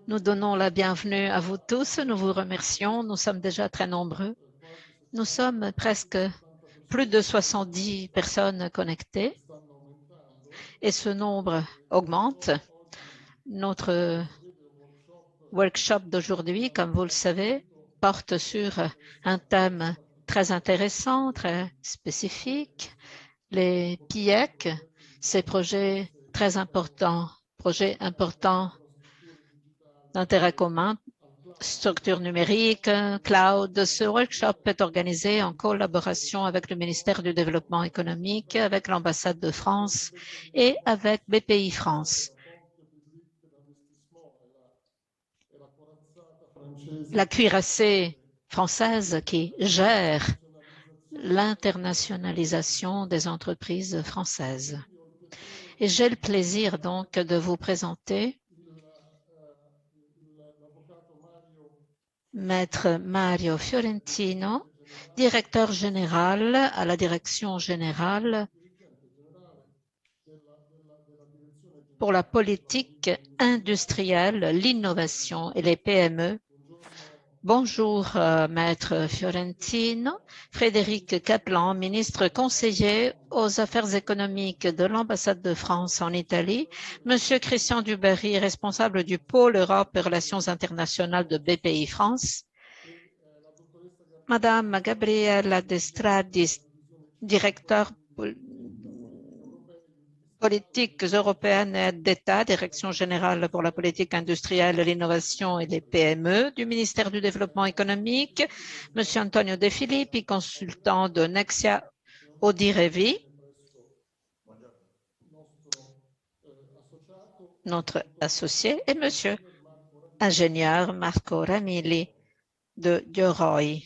Nous donnons la bienvenue à vous tous. Nous vous remercions. Nous sommes déjà très nombreux. Nous sommes presque plus de 70 personnes connectées et ce nombre augmente. Notre workshop d'aujourd'hui, comme vous le savez, porte sur un thème très intéressant, très spécifique, les PIEC, ces projets très importants, d'intérêt commun, structure numérique, cloud. Ce workshop est organisé en collaboration avec le ministère du Développement économique, avec l'ambassade de France et avec BPI France. La cuirassée française qui gère l'internationalisation des entreprises françaises. Et j'ai le plaisir donc de vous présenter Maître Mario Fiorentino, directeur général à la Direction générale pour la politique industrielle, l'innovation et les PME. Bonjour, Maître Fiorentino. Frédéric Kaplan, ministre conseiller aux affaires économiques de l'ambassade de France en Italie. Monsieur Christian Dubarry, responsable du pôle Europe et Relations internationales de BPI France. Madame Gabriella Destradis, directeur politiques européennes et d'État, Direction générale pour la politique industrielle, l'innovation et les PME du ministère du Développement économique, Monsieur Antonio De Filippi, consultant de Nexia Odirevi, notre associé, et Monsieur ingénieur Marco Ramilli de Dioroi.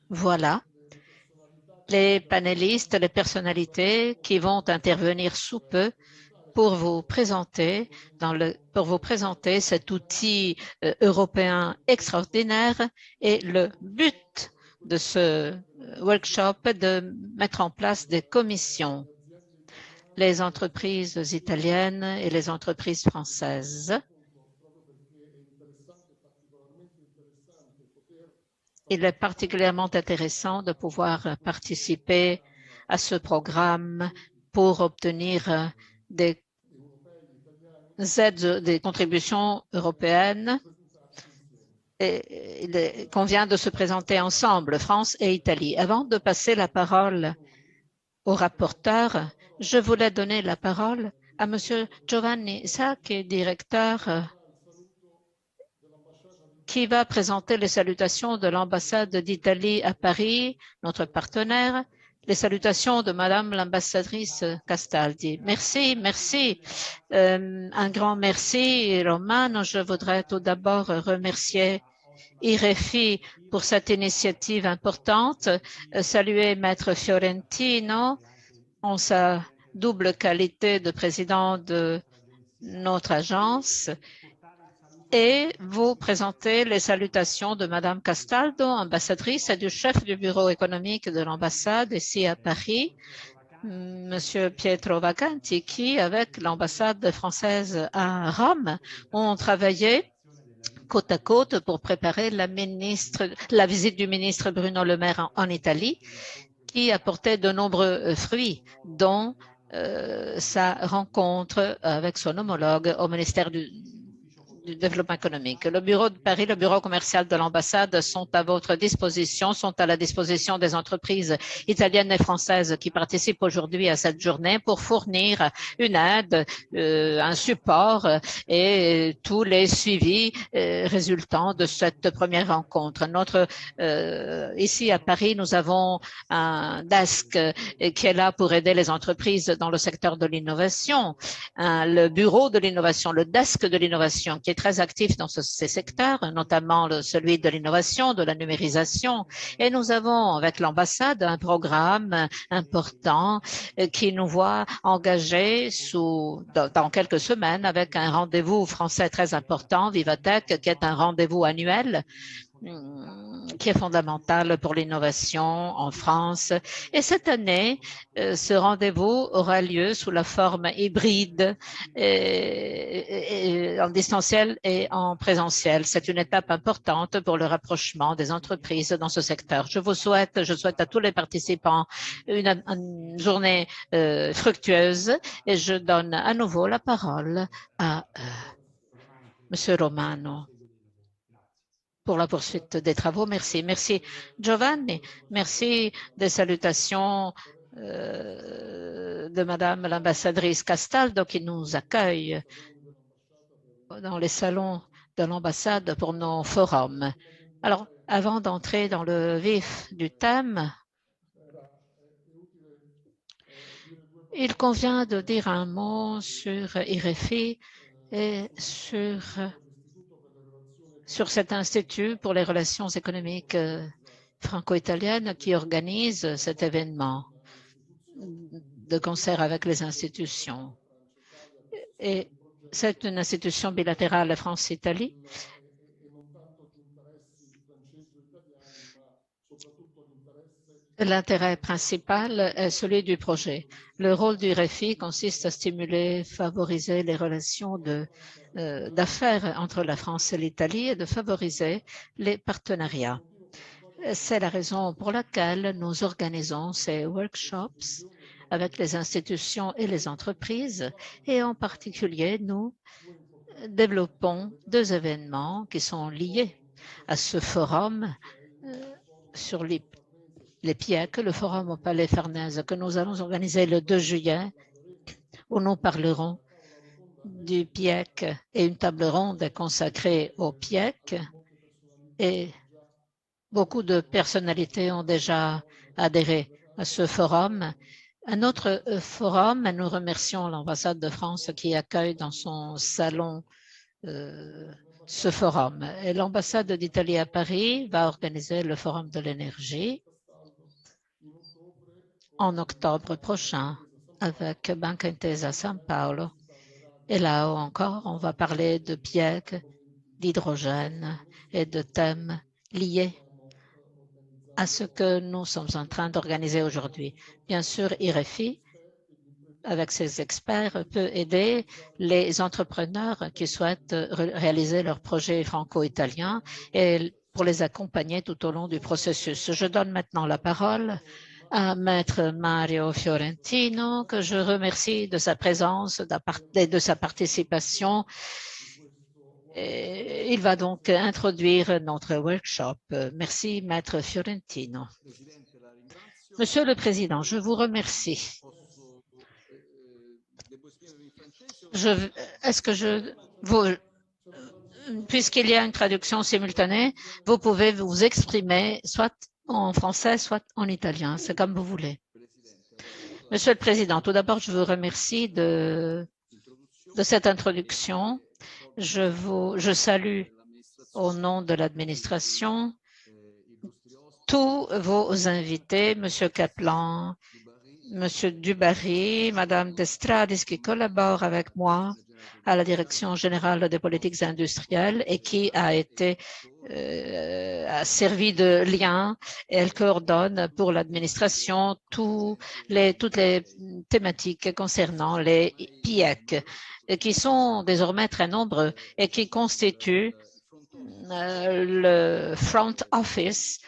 Voilà les panélistes, les personnalités qui vont intervenir sous peu pour vous présenter cet outil européen extraordinaire. Et le but de ce workshop est de mettre en place des commissions, les entreprises italiennes et les entreprises françaises. Il est particulièrement intéressant de pouvoir participer à ce programme pour obtenir des aides, des contributions européennes. Et il convient de se présenter ensemble, France et Italie. Avant de passer la parole au rapporteur, je voulais donner la parole à Monsieur Giovanni Sacchi, directeur, qui va présenter les salutations de l'ambassade d'Italie à Paris, notre partenaire, les salutations de Madame l'ambassadrice Castaldi. Merci, merci. Un grand merci, Romano. Je voudrais tout d'abord remercier IREFI pour cette initiative importante, saluer Maître Fiorentino en sa double qualité de président de notre agence et vous présenter les salutations de Madame Castaldo, ambassadrice et du chef du bureau économique de l'ambassade ici à Paris, Monsieur Pietro Vacanti, qui, avec l'ambassade française à Rome, ont travaillé côte à côte pour préparer la visite du ministre Bruno Le Maire en Italie, qui apportait de nombreux fruits, dont sa rencontre avec son homologue au ministère du développement économique. Le bureau de Paris, le bureau commercial de l'ambassade sont à votre disposition, sont à la disposition des entreprises italiennes et françaises qui participent aujourd'hui à cette journée pour fournir une aide, un support et tous les suivis résultant de cette première rencontre. Ici à Paris, nous avons un desk qui est là pour aider les entreprises dans le secteur de l'innovation, le bureau de l'innovation, le desk de l'innovation qui est très actif dans ces secteurs, notamment celui de l'innovation, de la numérisation. Et nous avons avec l'ambassade un programme important qui nous voit engagés dans quelques semaines avec un rendez-vous français très important, Vivatech, qui est un rendez-vous annuel qui est fondamentale pour l'innovation en France. Et cette année, ce rendez-vous aura lieu sous la forme hybride, en distanciel et en présentiel. C'est une étape importante pour le rapprochement des entreprises dans ce secteur. Je souhaite à tous les participants une journée fructueuse et je donne à nouveau la parole à Monsieur Romano pour la poursuite des travaux. Merci. Merci Giovanni. Merci des salutations de Madame l'ambassadrice Castaldo qui nous accueille dans les salons de l'ambassade pour nos forums. Alors, avant d'entrer dans le vif du thème, il convient de dire un mot sur IREFI et sur cet institut pour les relations économiques franco-italiennes qui organise cet événement de concert avec les institutions. Et c'est une institution bilatérale France-Italie. L'intérêt principal est celui du projet. Le rôle du REFI consiste à stimuler, favoriser les relations d'affaires entre la France et l'Italie et de favoriser les partenariats. C'est la raison pour laquelle nous organisons ces workshops avec les institutions et les entreprises et en particulier, nous développons 2 événements qui sont liés à ce forum sur les PIEC, le forum au Palais Farnèse que nous allons organiser le 2 juillet où nous parlerons du PIEC et une table ronde consacrée au PIEC et beaucoup de personnalités ont déjà adhéré à ce forum. Un autre forum, nous remercions l'ambassade de France qui accueille dans son salon ce forum. Et l'ambassade d'Italie à Paris va organiser le forum de l'énergie en octobre prochain avec Banca Intesa San Paolo. Et là encore, on va parler de PIEC, d'hydrogène et de thèmes liés à ce que nous sommes en train d'organiser aujourd'hui. Bien sûr, IREFI, avec ses experts, peut aider les entrepreneurs qui souhaitent réaliser leurs projets franco-italiens et pour les accompagner tout au long du processus. Je donne maintenant la parole à Maître Mario Fiorentino, que je remercie de sa présence et de sa participation. Et il va donc introduire notre workshop. Merci, Maître Fiorentino. Monsieur le Président, je vous remercie. Puisqu'il y a une traduction simultanée, vous pouvez vous exprimer soit en français, soit en italien. C'est comme vous voulez. Monsieur le Président, tout d'abord, je vous remercie de cette introduction. Je salue au nom de l'administration tous vos invités, Monsieur Kaplan, Monsieur Dubarry, Madame Destradis, qui collaborent avec moi à la Direction générale des politiques industrielles et qui a servi de lien. Elle coordonne pour l'administration toutes les thématiques concernant les PIEC, qui sont désormais très nombreux et qui constituent le front office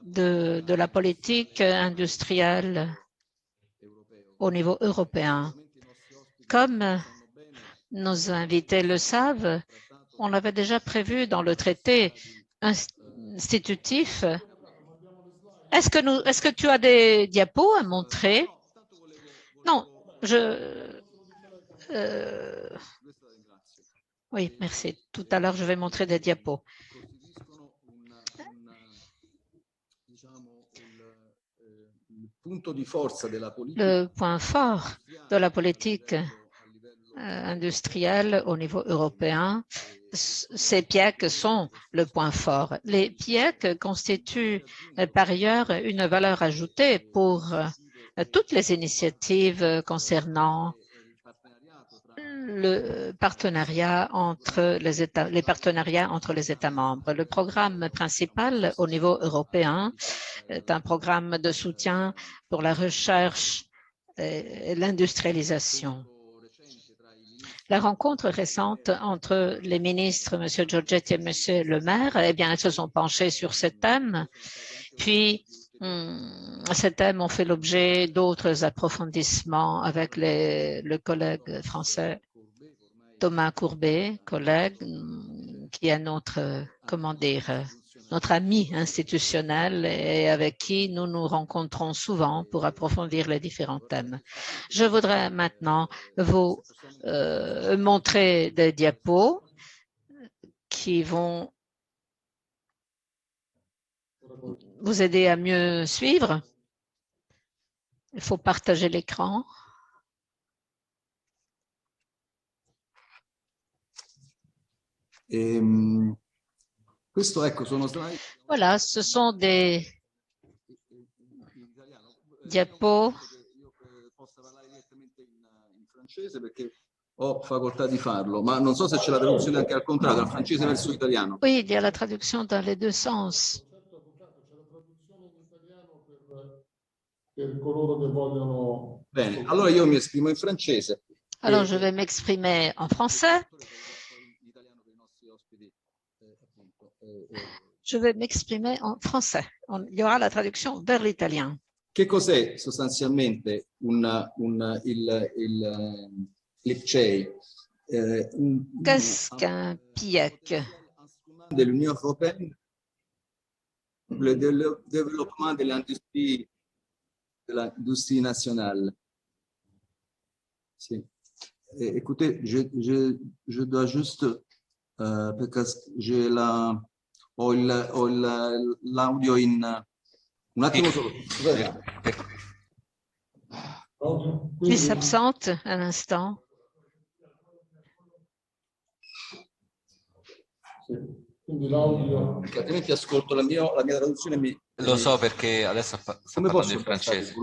de la politique industrielle au niveau européen. Comme nos invités le savent, on avait déjà prévu dans le traité institutif. Est-ce que tu as des diapos à montrer? Non, oui, merci. Tout à l'heure, je vais montrer des diapos. Le point fort de la politique industrielle au niveau européen, ces PIEC sont le point fort. Les PIEC constituent par ailleurs une valeur ajoutée pour toutes les initiatives concernant les partenariats entre les États membres. Le programme principal au niveau européen est un programme de soutien pour la recherche et l'industrialisation. La rencontre récente entre les ministres, M. Giorgetti et M. Le Maire, eh bien, elles se sont penchées sur ce thème. Puis, ces thèmes ont fait l'objet d'autres approfondissements avec le collègue français Thomas Courbet, collègue, qui est notre, comment dire, notre ami institutionnel et avec qui nous nous rencontrons souvent pour approfondir les différents thèmes. Je voudrais maintenant vous montrer des diapos qui vont vous aider à mieux suivre. Il faut partager l'écran. Voilà, ce sont des diapos. Ho facoltà di farlo, ma non so se c'è la traduzione anche al contrario, dal francese verso l'italiano. Oui, il y a la traduction dans les deux sens. Bene, allora io mi esprimo in francese. Alors, je vais m'exprimer en français. Je vais m'exprimer en français. Il y aura la traduction vers l'italien. Che cos'è sostanzialmente l'IPCEI? Qu'est-ce qu'un PIEC? De l'Union européenne, le développement de l'industrie nationale. Si. Écoutez, je dois juste, parce que j'ai l'audio in... Un attimo solo. Il s'absente un instant. Perché altrimenti ascolto la mia traduzione. Lo so perché adesso sta parlando in francese.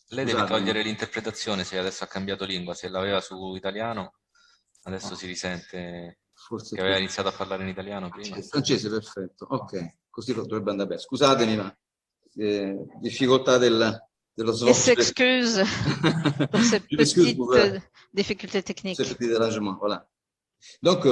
Lei deve togliere l'interpretazione se adesso ha cambiato lingua, se l'aveva su italiano, adesso si risente forse che aveva iniziato a parlare in italiano prima. Il francese, perfetto, ok, così dovrebbe andare bene. Scusatemi, ma difficoltà dello slot. S'excuse pour ces petites difficultés techniques. Ces petits dérangements, voilà. Donc,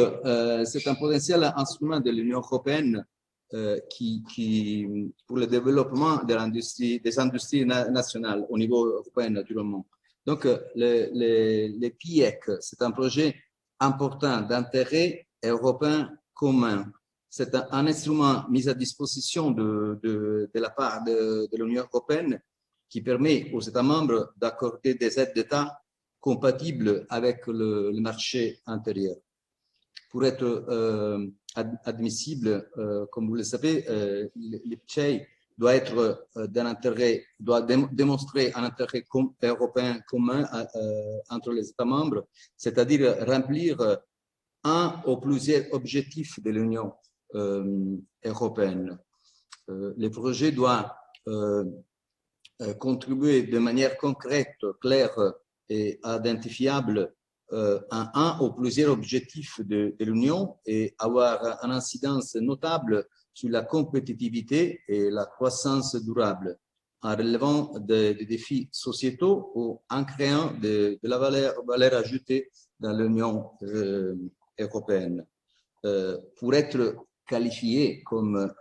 c'est un potentiel instrument de l'Union européenne pour le développement des industries nationales au niveau européen, naturellement. Donc, les PIEC, c'est un projet important d'intérêt européen commun. C'est un instrument mis à disposition de la part de l'Union européenne qui permet aux États membres d'accorder des aides d'État compatibles avec le marché intérieur. Pour être admissible, comme vous le savez, l'IPCEI doit être d'un intérêt, doit démontrer un intérêt européen commun entre les États membres, c'est-à-dire remplir un ou plusieurs objectifs de l'Union européenne. Le projet doit contribuer de manière concrète, claire et identifiable à un ou plusieurs objectifs de l'Union et avoir une incidence notable sur la compétitivité et la croissance durable, en relevant des défis sociétaux ou en créant de la valeur ajoutée dans l'Union européenne. Pour être qualifié comme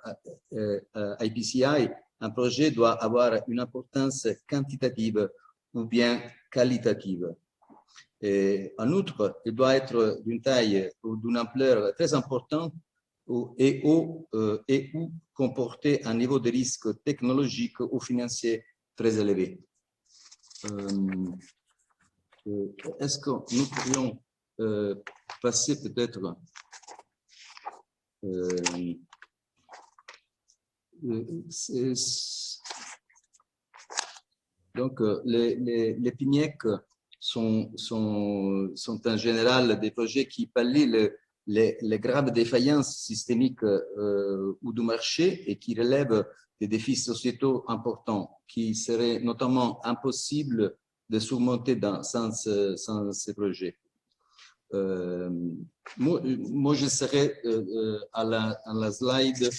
IPCEI, un projet doit avoir une importance quantitative ou bien qualitative. Et en outre, il doit être d'une taille ou d'une ampleur très importante et ou comporter un niveau de risque technologique ou financier très élevé. Est-ce que nous pourrions passer peut-être donc les PIEC sont en général des projets qui pallient les graves défaillances systémiques ou du marché et qui relèvent des défis sociétaux importants qui seraient notamment impossibles surmonter sans ces projets. Moi, je serai à la slide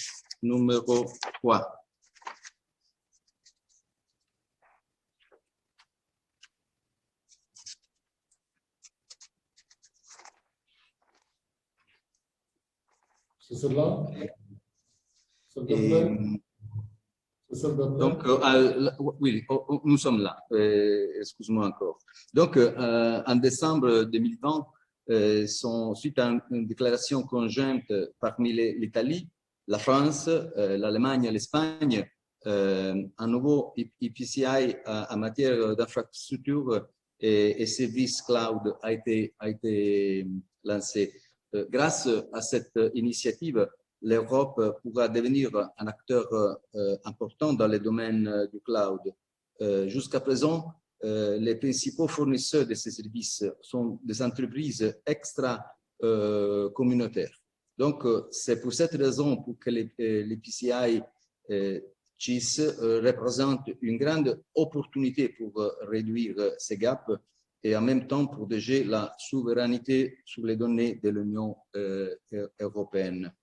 numéro 3. C'est celle-là? Donc, oui, nous sommes là. Excuse-moi encore. Donc, en décembre 2020, suite à une déclaration conjointe parmi l'Italie, la France, l'Allemagne et l'Espagne, un nouveau EPCI en matière d'infrastructure et services cloud a été lancé. Grâce à cette initiative, l'Europe pourra devenir un acteur important dans le domaine du cloud. Jusqu'à présent, les principaux fournisseurs de ces services sont des entreprises extra-communautaires. Donc, c'est pour cette raison que les PCI CIS représentent une grande opportunité pour réduire ces gaps et en même temps protéger la souveraineté sur les données de l'Union européenne.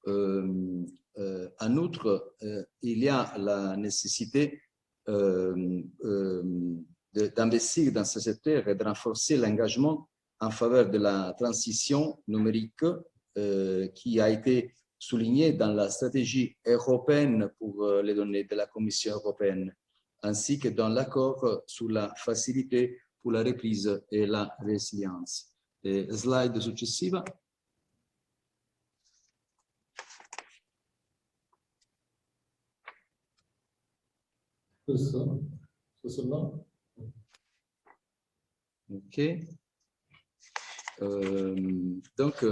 En outre, il y a la nécessité d'investir dans ce secteur et de renforcer l'engagement en faveur de la transition numérique qui a été souligné dans la stratégie européenne pour les données de la Commission européenne, ainsi que dans l'accord sur la facilité pour la reprise et la résilience. Slide successiva. C'est celle-là? OK. Donc,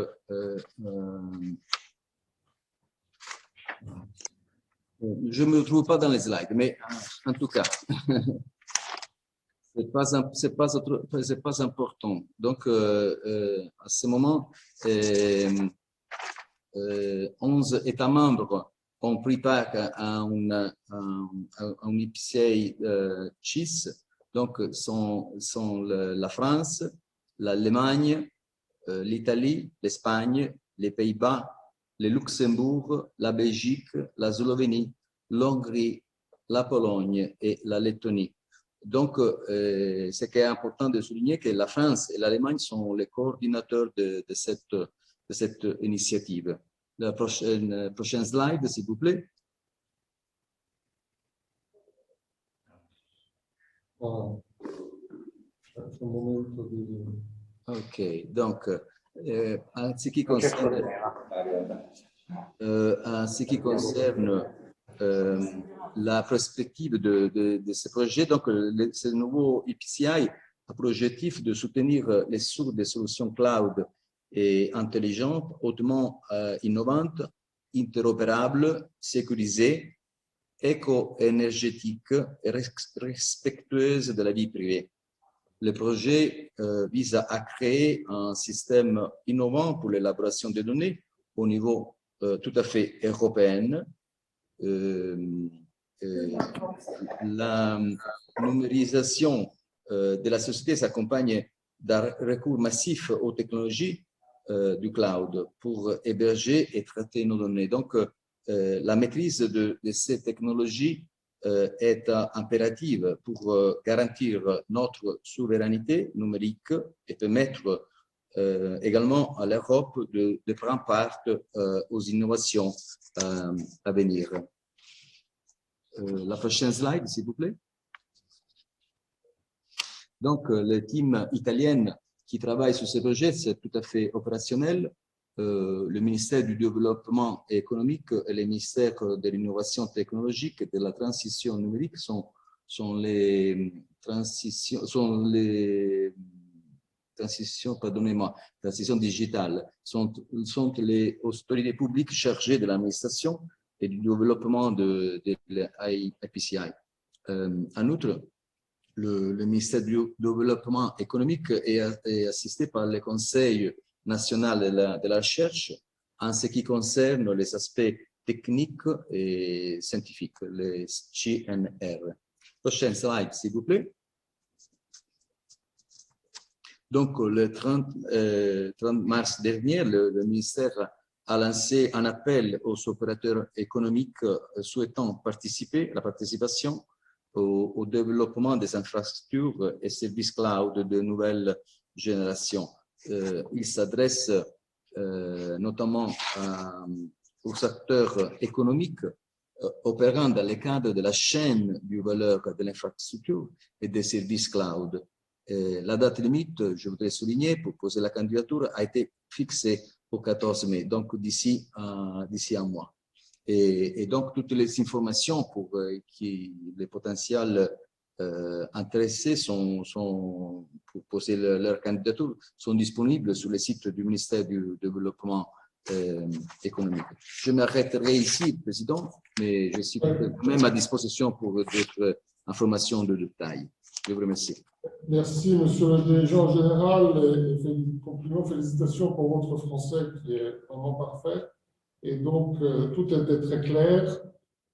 je ne me trouve pas dans les slides, mais en tout cas, c'est pas important. Donc, à ce moment, 11 États membres ont pris part à un EPCI CIS, donc sont la France, l'Allemagne, l'Italie, l'Espagne, les Pays-Bas, le Luxembourg, la Belgique, la Slovénie, l'Hongrie, la Pologne et la Lettonie. Donc, ce qui est important de souligner que la France et l'Allemagne sont les coordinateurs de cette initiative. La prochaine slide, s'il vous plaît. Wow. Ok, donc, en ce qui concerne la perspective de ce projet, donc ce nouveau EPCI a pour objectif de soutenir les sources des solutions cloud et intelligentes, hautement innovantes, interopérables, sécurisées, éco-énergétiques et respectueuses de la vie privée. Le projet vise à créer un système innovant pour l'élaboration des données au niveau tout à fait européen. La numérisation de la société s'accompagne d'un recours massif aux technologies du cloud pour héberger et traiter nos données. Donc, la maîtrise de ces technologies est impérative pour garantir notre souveraineté numérique et permettre également à l'Europe de prendre part aux innovations à venir. La prochaine slide, s'il vous plaît. Donc, le team italien qui travaille sur ce projet, c'est tout à fait opérationnel. Le ministère du Développement économique et le ministère de l'Innovation technologique et de la transition numérique sont les transitions digitales, sont les autorités publiques chargées de l'administration et du développement de l'IPCI. En outre, le ministère du Développement économique est assisté par le Conseil national de la recherche en ce qui concerne les aspects techniques et scientifiques, les CNR. Prochaine slide, s'il vous plaît. Donc, le 30 mars dernier, le ministère a lancé un appel aux opérateurs économiques souhaitant participer, la participation au développement des infrastructures et services cloud de nouvelle génération. Il s'adresse notamment aux acteurs économiques opérant dans le cadre de la chaîne du valeur de l'infrastructure et des services cloud. La date limite, je voudrais souligner, pour poser la candidature, a été fixée au 14 mai, donc d'ici un mois. Et donc, toutes les informations pour les potentiels intéressés pour poser leur candidature sont disponibles sur le site du ministère du Développement économique. Je m'arrêterai ici, Président, mais je suis même à disposition pour d'autres informations de détail. Je vous remercie. Merci, Monsieur le Dirigeant Général, et compliments, félicitations pour votre français qui est vraiment parfait. Et donc, tout était très clair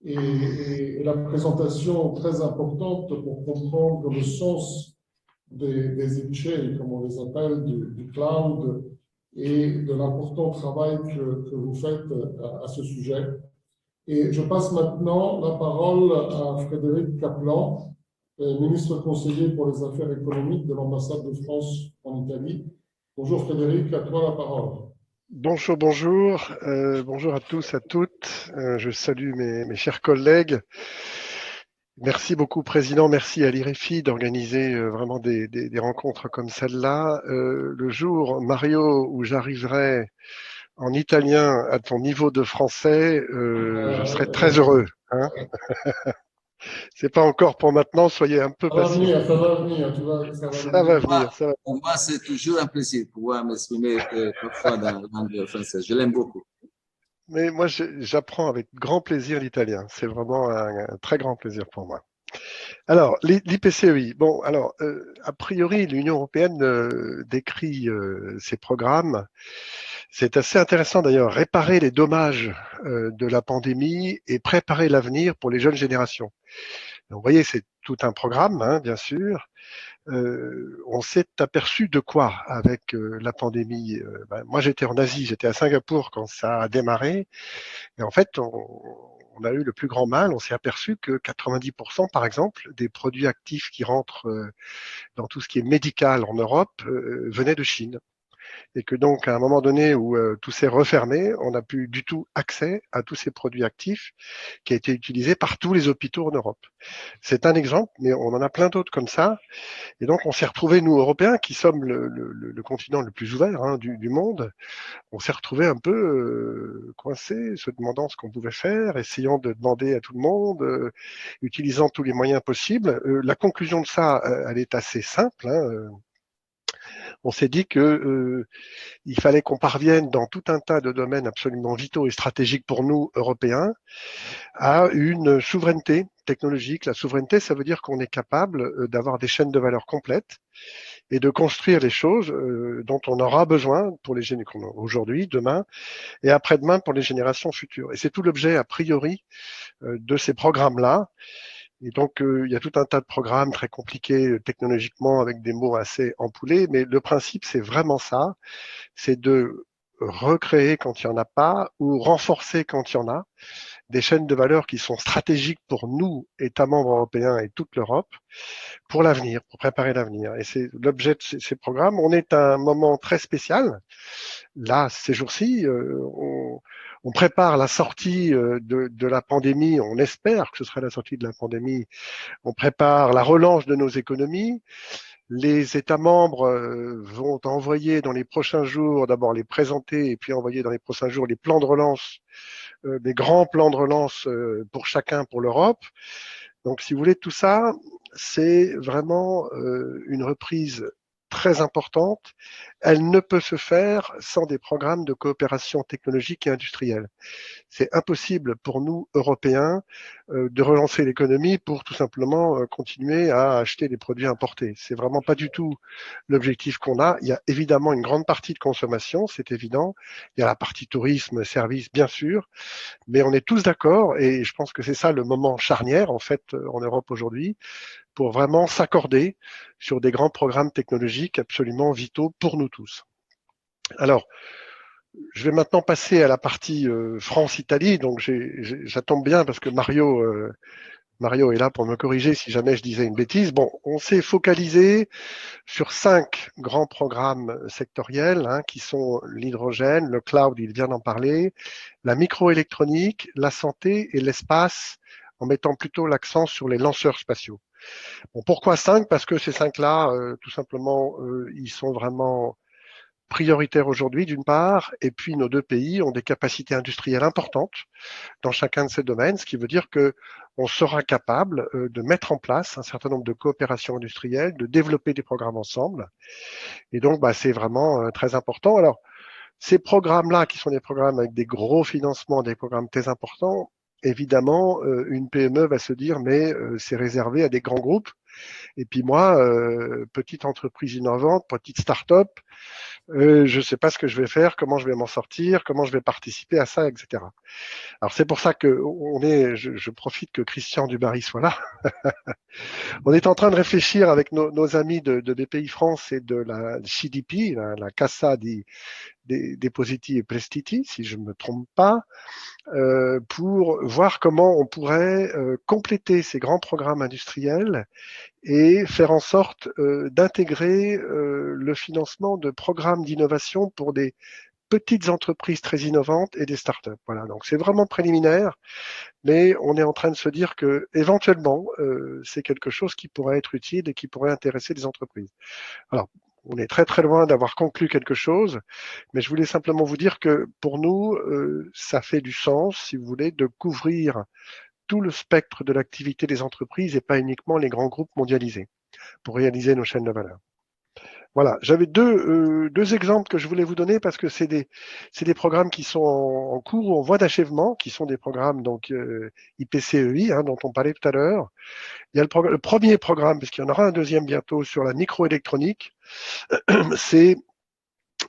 et la présentation très importante pour comprendre le sens des ITCHE, comme on les appelle, du cloud et de l'important travail que vous faites à ce sujet. Et je passe maintenant la parole à Frédéric Kaplan, ministre conseiller pour les affaires économiques de l'ambassade de France en Italie. Bonjour Frédéric, à toi la parole. Bonjour, bonjour. Bonjour à tous, à toutes. Je salue mes chers collègues. Merci beaucoup, Président. Merci à l'IREFI d'organiser vraiment des rencontres comme celle-là. Le jour, Mario, où j'arriverai en italien à ton niveau de français, je serai très heureux. Hein. C'est pas encore pour maintenant, soyez un peu patients. Ça va venir, ça va venir. Pour moi, c'est toujours un plaisir de pouvoir m'exprimer parfois dans la langue française. Je l'aime beaucoup. Mais moi, j'apprends avec grand plaisir l'italien. C'est vraiment un très grand plaisir pour moi. Alors, l'IPCEI. Bon, alors, a priori, l'Union européenne décrit ses programmes. C'est assez intéressant d'ailleurs, réparer les dommages de la pandémie et préparer l'avenir pour les jeunes générations. Donc, vous voyez, c'est tout un programme, hein, bien sûr. On s'est aperçu de quoi avec la pandémie. Moi, j'étais en Asie, j'étais à Singapour quand ça a démarré. Et en fait, on a eu le plus grand mal. On s'est aperçu que 90%, par exemple, des produits actifs qui rentrent dans tout ce qui est médical en Europe venaient de Chine. Et que donc, à un moment donné où tout s'est refermé, on n'a plus du tout accès à tous ces produits actifs qui a été utilisés par tous les hôpitaux en Europe. C'est un exemple, mais on en a plein d'autres comme ça. Et donc, on s'est retrouvés, nous, Européens, qui sommes le continent le plus ouvert hein, du monde, on s'est retrouvés un peu coincés, se demandant ce qu'on pouvait faire, essayant de demander à tout le monde, utilisant tous les moyens possibles. La conclusion de ça, elle est assez simple. Hein, on s'est dit que il fallait qu'on parvienne dans tout un tas de domaines absolument vitaux et stratégiques pour nous, Européens, à une souveraineté technologique. La souveraineté, ça veut dire qu'on est capable d'avoir des chaînes de valeur complètes et de construire les choses dont on aura besoin pour les générations aujourd'hui, demain et après-demain pour les générations futures. Et c'est tout l'objet, a priori, de ces programmes-là. Et donc, il y a tout un tas de programmes très compliqués technologiquement avec des mots assez empoulés, mais le principe, c'est vraiment ça, c'est de recréer quand il n'y en a pas ou renforcer quand il y en a des chaînes de valeur qui sont stratégiques pour nous, États membres européens et toute l'Europe, pour l'avenir, pour préparer l'avenir. Et c'est l'objet de ces programmes. On est à un moment très spécial. Là, ces jours-ci, on prépare la sortie de la pandémie. On espère que ce sera la sortie de la pandémie. On prépare la relance de nos économies. Les États membres vont envoyer dans les prochains jours, d'abord les présenter et puis envoyer dans les prochains jours les plans de relance, des grands plans de relance pour chacun, pour l'Europe. Donc, si vous voulez, tout ça, c'est vraiment une reprise très importante. Elle ne peut se faire sans des programmes de coopération technologique et industrielle. C'est impossible pour nous, Européens, de relancer l'économie pour tout simplement continuer à acheter des produits importés. C'est vraiment pas du tout l'objectif qu'on a. Il y a évidemment une grande partie de consommation, c'est évident. Il y a la partie tourisme, services, bien sûr. Mais on est tous d'accord, et je pense que c'est ça le moment charnière, en fait, en Europe aujourd'hui, pour vraiment s'accorder sur des grands programmes technologiques absolument vitaux pour nous tous. Alors, je vais maintenant passer à la partie France-Italie. Donc, j'attends bien parce que Mario est là pour me corriger si jamais je disais une bêtise. Bon, on s'est focalisé sur 5 grands programmes sectoriels qui sont l'hydrogène, le cloud, il vient d'en parler, la microélectronique, la santé et l'espace, en mettant plutôt l'accent sur les lanceurs spatiaux. Bon, pourquoi 5? Parce que ces 5-là, tout simplement, ils sont vraiment prioritaires aujourd'hui, d'une part, et puis nos 2 pays ont des capacités industrielles importantes dans chacun de ces domaines, ce qui veut dire que on sera capable de mettre en place un certain nombre de coopérations industrielles, de développer des programmes ensemble. Et donc, c'est vraiment très important. Alors, ces programmes-là, qui sont des programmes avec des gros financements, des programmes très importants, évidemment, une PME va se dire, mais c'est réservé à des grands groupes. Et puis moi, petite entreprise innovante, petite start-up, je ne sais pas ce que je vais faire, comment je vais m'en sortir, comment je vais participer à ça, etc. Alors c'est pour ça que je profite que Christian Dubarry soit là. On est en train de réfléchir avec nos amis de BPI France et de la CDP, la Cassa di Depositi e Prestiti, si je ne me trompe pas, pour voir comment on pourrait compléter ces grands programmes industriels et faire en sorte d'intégrer le financement de programmes d'innovation pour des petites entreprises très innovantes et des startups. Voilà, donc c'est vraiment préliminaire, mais on est en train de se dire que éventuellement c'est quelque chose qui pourrait être utile et qui pourrait intéresser les entreprises. Alors, on est très très loin d'avoir conclu quelque chose, mais je voulais simplement vous dire que pour nous, ça fait du sens, si vous voulez, de couvrir tout le spectre de l'activité des entreprises et pas uniquement les grands groupes mondialisés pour réaliser nos chaînes de valeur. Voilà, j'avais deux exemples que je voulais vous donner parce que c'est des programmes qui sont en cours ou en voie d'achèvement, qui sont des programmes donc IPCEI dont on parlait tout à l'heure. Il y a le premier programme, puisqu'il y en aura un deuxième bientôt sur la microélectronique, c'est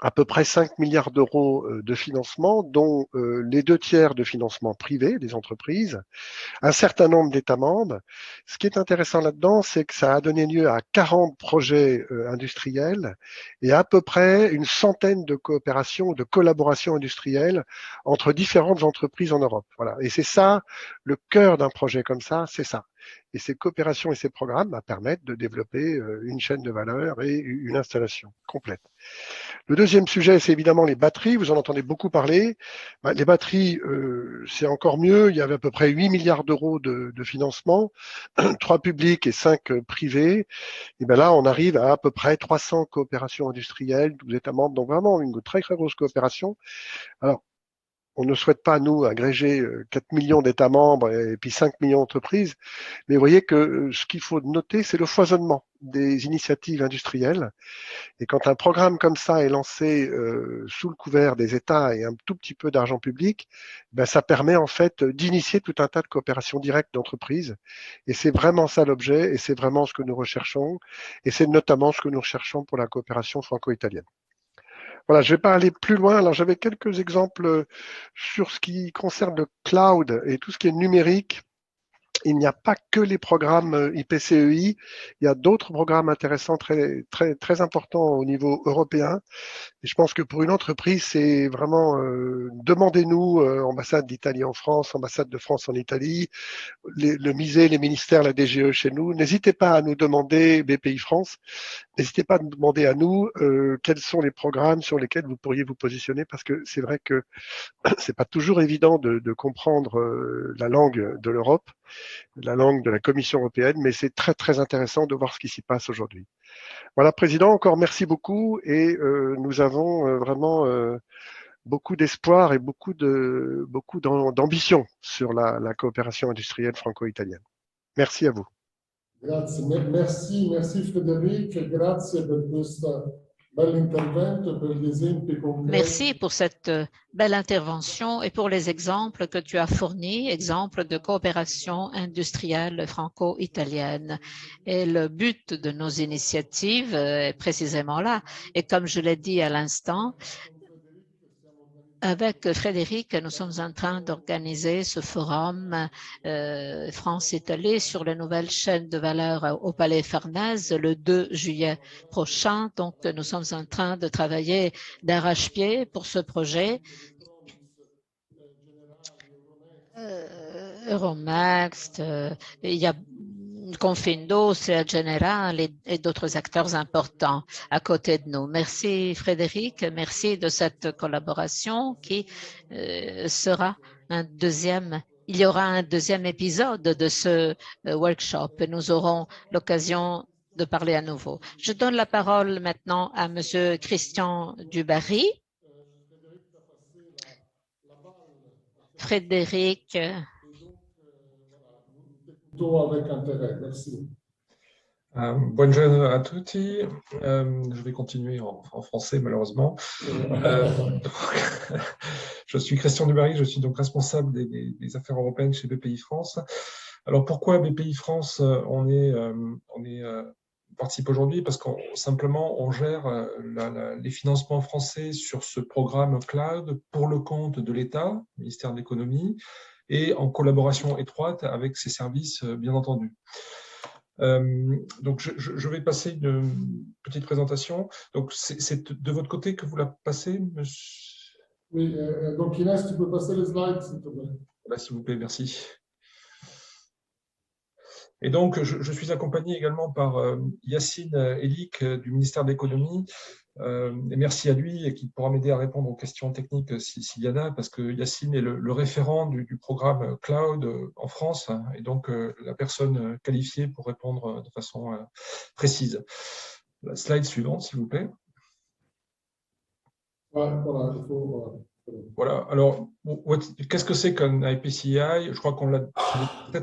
à peu près 5 milliards d'euros de financement, dont les 2/3 de financement privé des entreprises, un certain nombre d'États membres. Ce qui est intéressant là-dedans, c'est que ça a donné lieu à 40 projets industriels et à peu près une centaine de coopérations, de collaborations industrielles entre différentes entreprises en Europe. Voilà. Et c'est ça, le cœur d'un projet comme ça, c'est ça. Et ces coopérations et ces programmes permettent de développer une chaîne de valeur et une installation complète. Le deuxième sujet, c'est évidemment les batteries. Vous en entendez beaucoup parler. Les batteries, c'est encore mieux. Il y avait à peu près 8 milliards d'euros de financement, 3 publics et 5 privés. Et bien là, on arrive à peu près 300 coopérations industrielles, 12 États membres, donc vraiment une très très grosse coopération. Alors, on ne souhaite pas, nous, agréger 4 millions d'États membres et puis 5 millions d'entreprises, mais vous voyez que ce qu'il faut noter, c'est le foisonnement des initiatives industrielles. Et quand un programme comme ça est lancé sous le couvert des États et un tout petit peu d'argent public, ça permet en fait d'initier tout un tas de coopérations directes d'entreprises. Et c'est vraiment ça l'objet, et c'est vraiment ce que nous recherchons, et c'est notamment ce que nous recherchons pour la coopération franco-italienne. Voilà, je ne vais pas aller plus loin. Alors, j'avais quelques exemples sur ce qui concerne le cloud et tout ce qui est numérique. Il n'y a pas que les programmes IPCEI, il y a d'autres programmes intéressants très, très, très importants au niveau européen. Et je pense que pour une entreprise, c'est vraiment demandez-nous, ambassade d'Italie en France, ambassade de France en Italie, le MISE, les ministères, la DGE chez nous. N'hésitez pas à nous demander, BPI France, n'hésitez pas à nous demander à nous quels sont les programmes sur lesquels vous pourriez vous positionner, parce que c'est vrai que c'est pas toujours évident de comprendre la langue de l'Europe, la langue de la Commission européenne, mais c'est très très intéressant de voir ce qui s'y passe aujourd'hui. Voilà, Président, encore merci beaucoup et nous avons vraiment beaucoup d'espoir et beaucoup d'ambition sur la coopération industrielle franco-italienne. Merci à vous. Grazie, merci Frédéric, grazie per questo bell'intervento, per gli esempi concreti. Merci pour cette belle intervention et pour les exemples que tu as fournis, exemples de coopération industrielle franco-italienne. Et le but de nos initiatives est précisément là. Et comme je l'ai dit à l'instant, Avec Frédéric, nous sommes en train d'organiser ce forum France-Italie sur les nouvelles chaînes de valeur au Palais Farnèse le 2 juillet prochain. Donc, nous sommes en train de travailler d'arrache-pied pour ce projet. Euronext, il y a Confindo, c'est General et d'autres acteurs importants à côté de nous. Merci Frédéric, merci de cette collaboration qui sera un deuxième. Il y aura un deuxième épisode de ce workshop et nous aurons l'occasion de parler à nouveau. Je donne la parole maintenant à Monsieur Christian Dubarry. Frédéric. Avec intérêt. Merci. Buongiorno a tutti. Je vais continuer en français malheureusement. Je suis Christian Dubarry, je suis donc responsable des affaires européennes chez BPI France. Alors pourquoi BPI France participe aujourd'hui? Parce qu'on simplement on gère les financements français sur ce programme cloud pour le compte de l'État, ministère de l'économie, et en collaboration étroite avec ses services, bien entendu. Donc, je vais passer une petite présentation. Donc, c'est de votre côté que vous la passez, monsieur? Oui, donc Inès, tu peux passer les slides, s'il te plaît. Là, s'il vous plaît, merci. Et donc, je suis accompagné également par Yacine Elik du ministère de l'économie. Et merci à lui et qui pourra m'aider à répondre aux questions techniques s'il y en a, parce que Yacine est le référent du programme Cloud en France et donc la personne qualifiée pour répondre de façon précise. La slide suivante, s'il vous plaît. Voilà, il faut, voilà, alors, qu'est-ce que c'est qu'un IPCEI? Je crois qu'on l'a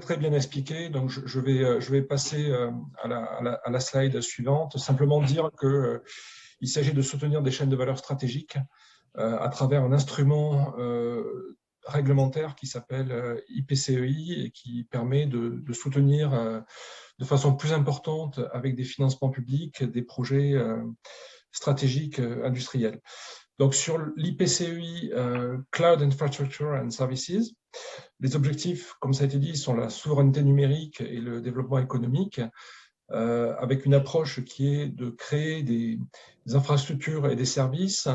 très bien expliqué, donc je vais passer à la slide suivante, simplement dire que il s'agit de soutenir des chaînes de valeur stratégiques à travers un instrument réglementaire qui s'appelle IPCEI et qui permet de soutenir de façon plus importante avec des financements publics des projets stratégiques industriels. Donc sur l'IPCEI Cloud Infrastructure and Services, les objectifs, comme ça a été dit, sont la souveraineté numérique et le développement économique, avec une approche qui est de créer des infrastructures et des services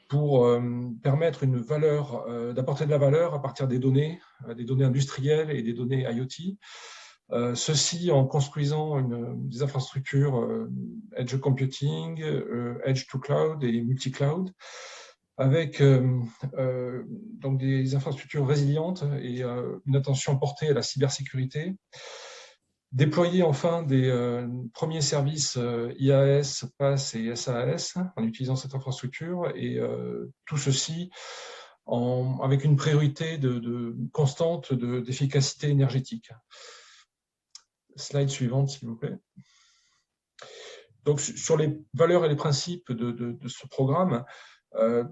pour permettre une valeur, d'apporter de la valeur à partir des données industrielles et des données IoT. Ceci en construisant des infrastructures edge computing, edge to cloud et multi-cloud, avec donc des infrastructures résilientes et une attention portée à la cybersécurité. Déployer enfin des premiers services IaaS, PaaS et SaaS en utilisant cette infrastructure et tout ceci avec une priorité constante d'efficacité énergétique. Slide suivante, s'il vous plaît. Donc, sur les valeurs et les principes de ce programme,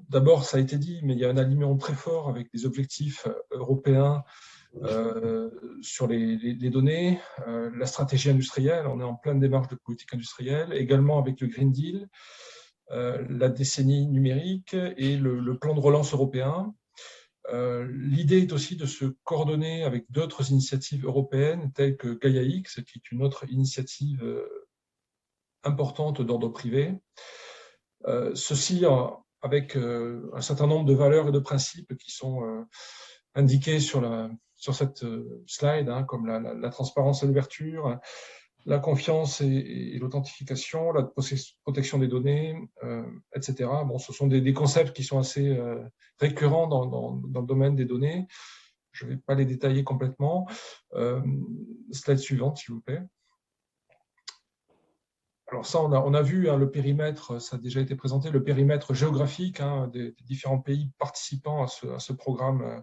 d'abord, ça a été dit, mais il y a un alignement très fort avec des objectifs européens sur les données, la stratégie industrielle, on est en pleine démarche de politique industrielle, également avec le Green Deal, la décennie numérique et le plan de relance européen. L'idée est aussi de se coordonner avec d'autres initiatives européennes telles que Gaia-X, qui est une autre initiative importante d'ordre privé. Ceci avec un certain nombre de valeurs et de principes qui sont indiqués sur cette slide, hein, comme la transparence et l'ouverture, la confiance et l'authentification, la protection des données, etc. Bon, ce sont des concepts qui sont assez récurrents dans le domaine des données. Je ne vais pas les détailler complètement. Slide suivante, s'il vous plaît. Alors ça, on a vu hein, le périmètre, ça a déjà été présenté, le périmètre géographique hein, des différents pays participants à ce programme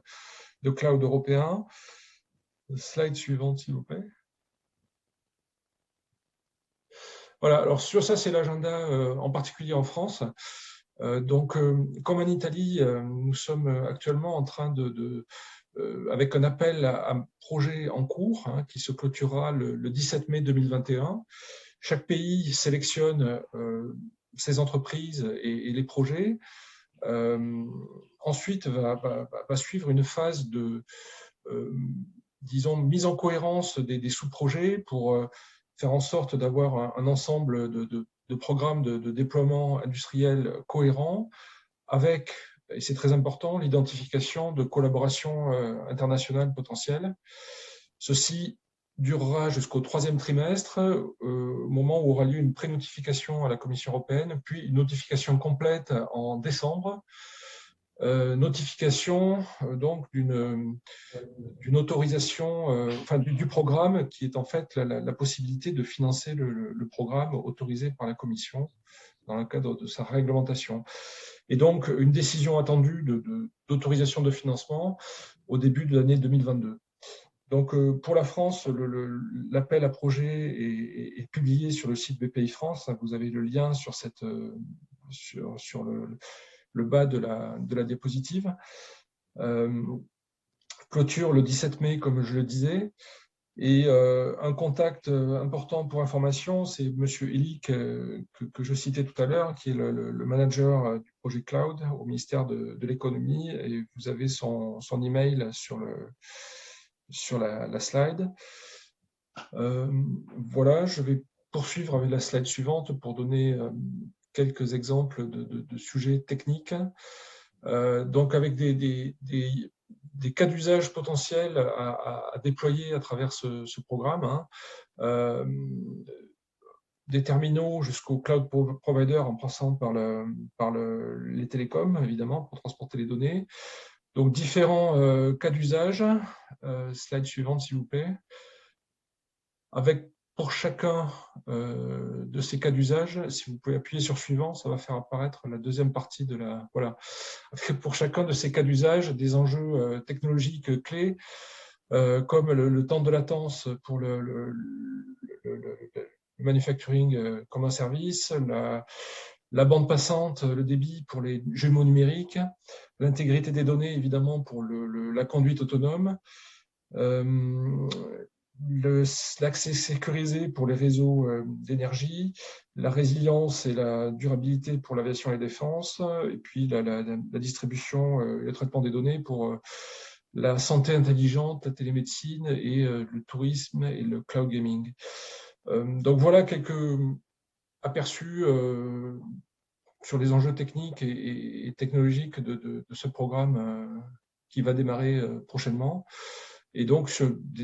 de cloud européen. Slide suivante, s'il vous plaît. Voilà, alors sur ça, c'est l'agenda en particulier en France. Donc, comme en Italie, nous sommes actuellement en train avec un appel à un projet en cours hein, qui se clôturera le 17 mai 2021. Chaque pays sélectionne ses entreprises et les projets ensuite va suivre une phase de, disons, mise en cohérence des sous-projets pour faire en sorte d'avoir un ensemble de programmes de déploiement industriel cohérents avec, et c'est très important, l'identification de collaborations internationales potentielles. Ceci durera jusqu'au 3e trimestre, au moment où aura lieu une pré-notification à la Commission européenne, puis une notification complète en décembre. Notification donc d'une autorisation, enfin du programme qui est en fait la possibilité de financer le programme autorisé par la Commission dans le cadre de sa réglementation. Et donc une décision attendue d'autorisation de financement au début de l'année 2022. Donc pour la France, l'appel à projet est publié sur le site BPI France. Vous avez le lien sur cette sur le bas de la diapositive. Clôture le 17 mai, comme je le disais. Et un contact important pour information, c'est M. Elik, que je citais tout à l'heure, qui est le manager du projet Cloud au ministère de l'économie. Et vous avez son email sur la slide. Voilà, je vais poursuivre avec la slide suivante pour donner quelques exemples de sujets techniques. Donc, avec des cas d'usage potentiels à déployer à travers ce programme, hein. Des terminaux jusqu'au cloud provider en passant par les télécoms, évidemment, pour transporter les données. Donc, différents cas d'usage. Slide suivante, s'il vous plaît. Avec pour chacun de ces cas d'usage, si vous pouvez appuyer sur suivant, ça va faire apparaître la deuxième partie de la… Voilà. Pour chacun de ces cas d'usage, des enjeux technologiques clés, comme le temps de latence pour le manufacturing comme un service, la bande passante, le débit pour les jumeaux numériques, l'intégrité des données, évidemment, pour la conduite autonome, l'accès sécurisé pour les réseaux d'énergie, la résilience et la durabilité pour l'aviation et la défense, et puis la distribution et le traitement des données pour la santé intelligente, la télémédecine et le tourisme et le cloud gaming. Donc voilà quelques aperçus sur les enjeux techniques et technologiques de ce programme qui va démarrer prochainement. Et donc,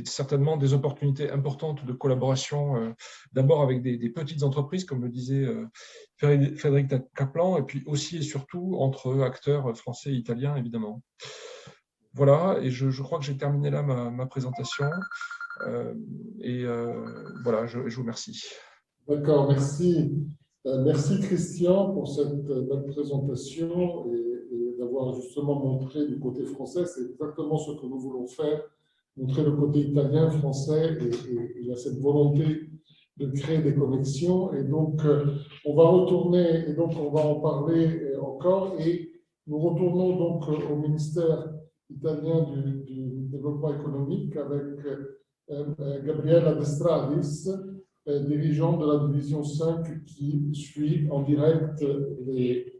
certainement des opportunités importantes de collaboration, d'abord avec des petites entreprises, comme le disait Frédéric Kaplan, et puis aussi et surtout entre acteurs français et italiens, évidemment. Voilà, et je crois que j'ai terminé là ma présentation. Voilà, je vous remercie. D'accord, merci. Merci Christian pour cette belle présentation et d'avoir justement montré du côté français, c'est exactement ce que nous voulons faire. Montrer le côté italien, français, et il y a cette volonté de créer des connexions. Et donc, on va retourner, et donc on va en parler encore. Et nous retournons donc au ministère italien du développement économique avec Gabriella Destradis, dirigeant de la division 5 qui suit en direct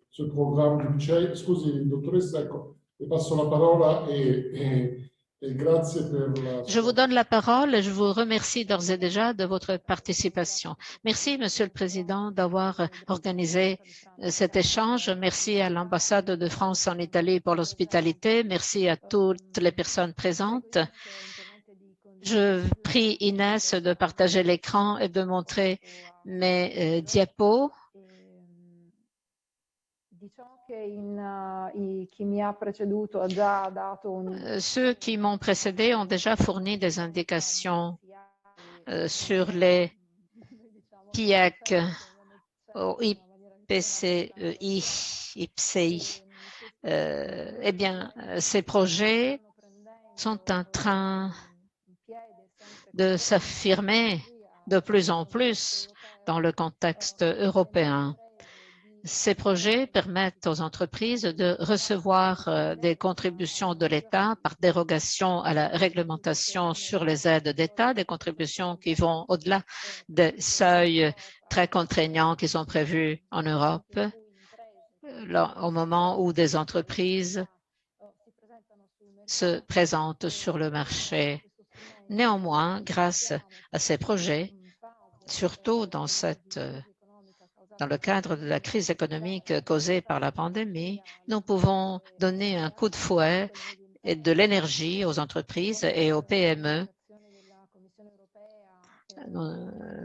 ce programme du CEI. Scusi, dottoressa, le passo la parola Je vous donne la parole et je vous remercie d'ores et déjà de votre participation. Merci, Monsieur le Président, d'avoir organisé cet échange. Merci à l'ambassade de France en Italie pour l'hospitalité. Merci à toutes les personnes présentes. Je prie Inès de partager l'écran et de montrer mes diapos. Ceux qui m'ont précédé ont déjà fourni des indications sur les PIAC, IPCEI, IPCEI. Eh bien, ces projets sont en train de s'affirmer de plus en plus dans le contexte européen. Ces projets permettent aux entreprises de recevoir des contributions de l'État par dérogation à la réglementation sur les aides d'État, des contributions qui vont au-delà des seuils très contraignants qui sont prévus en Europe, au moment où des entreprises se présentent sur le marché. Néanmoins, grâce à ces projets, surtout dans le cadre de la crise économique causée par la pandémie, nous pouvons donner un coup de fouet et de l'énergie aux entreprises et aux PME.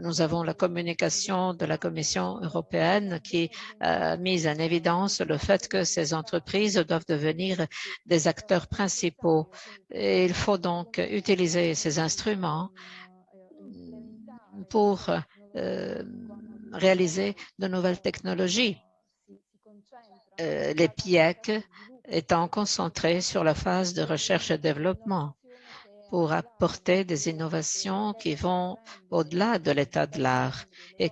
Nous avons la communication de la Commission européenne qui a mis en évidence le fait que ces entreprises doivent devenir des acteurs principaux. Et il faut donc utiliser ces instruments pour réaliser de nouvelles technologies. Les PIEC étant concentrés sur la phase de recherche et développement pour apporter des innovations qui vont au-delà de l'état de l'art et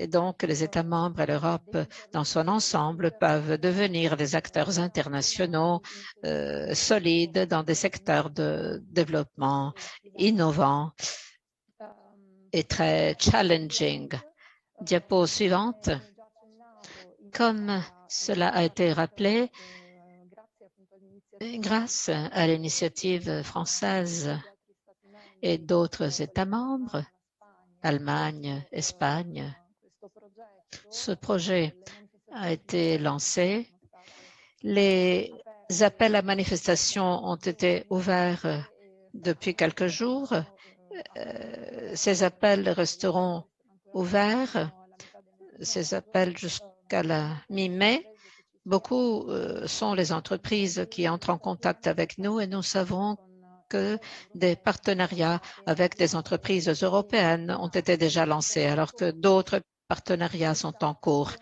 donc les États membres et l'Europe dans son ensemble peuvent devenir des acteurs internationaux solides dans des secteurs de développement innovants et très challenging. Diapo suivante. Comme cela a été rappelé, grâce à l'initiative française et d'autres États membres, Allemagne, Espagne, ce projet a été lancé. Les appels à manifestation ont été ouverts depuis quelques jours. Ces appels resteront ouverts, ces appels jusqu'à la mi-mai. Beaucoup sont les entreprises qui entrent en contact avec nous et nous savons que des partenariats avec des entreprises européennes ont été déjà lancés, alors que d'autres partenariats sont en cours.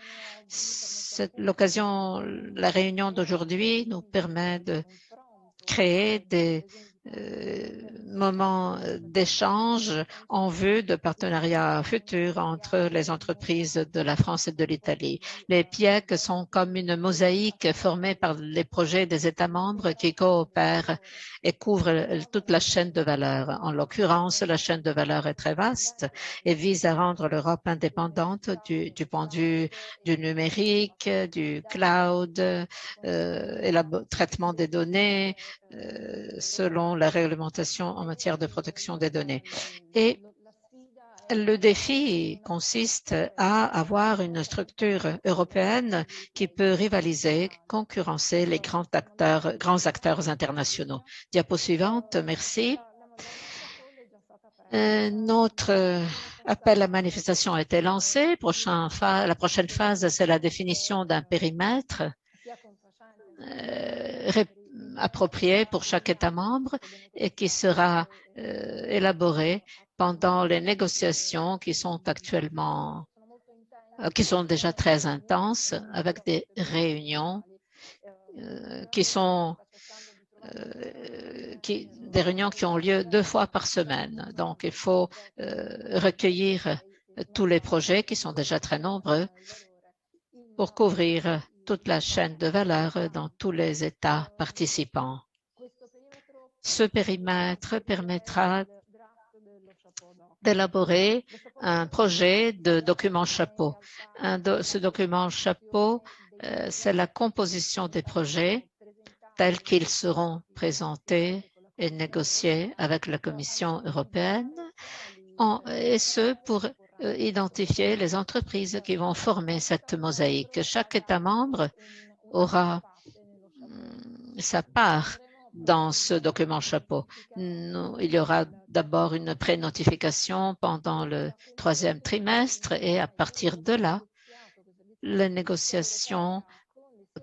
L'occasion, la réunion d'aujourd'hui nous permet de créer des moments d'échange en vue de partenariats futurs entre les entreprises de la France et de l'Italie. Les PIEC sont comme une mosaïque formée par les projets des États membres qui coopèrent et couvrent toute la chaîne de valeur. En l'occurrence, la chaîne de valeur est très vaste et vise à rendre l'Europe indépendante du point de vue du numérique, du cloud et le traitement des données selon la réglementation en matière de protection des données. Et le défi consiste à avoir une structure européenne qui peut rivaliser, concurrencer les grands acteurs internationaux. Diapo suivante, merci. Notre appel à manifestation a été lancé. La prochaine phase, c'est la définition d'un périmètre approprié pour chaque État membre et qui sera élaboré pendant les négociations qui sont déjà très intenses avec des réunions des réunions qui ont lieu 2 fois par semaine. Donc, il faut recueillir tous les projets qui sont déjà très nombreux pour couvrir toute la chaîne de valeur dans tous les États participants. Ce périmètre permettra d'élaborer un projet de document chapeau. Ce document chapeau, c'est la composition des projets tels qu'ils seront présentés et négociés avec la Commission européenne, et ce pour identifier les entreprises qui vont former cette mosaïque. Chaque État membre aura sa part dans ce document chapeau. Il y aura d'abord une pré-notification pendant le 3e trimestre et à partir de là, les négociations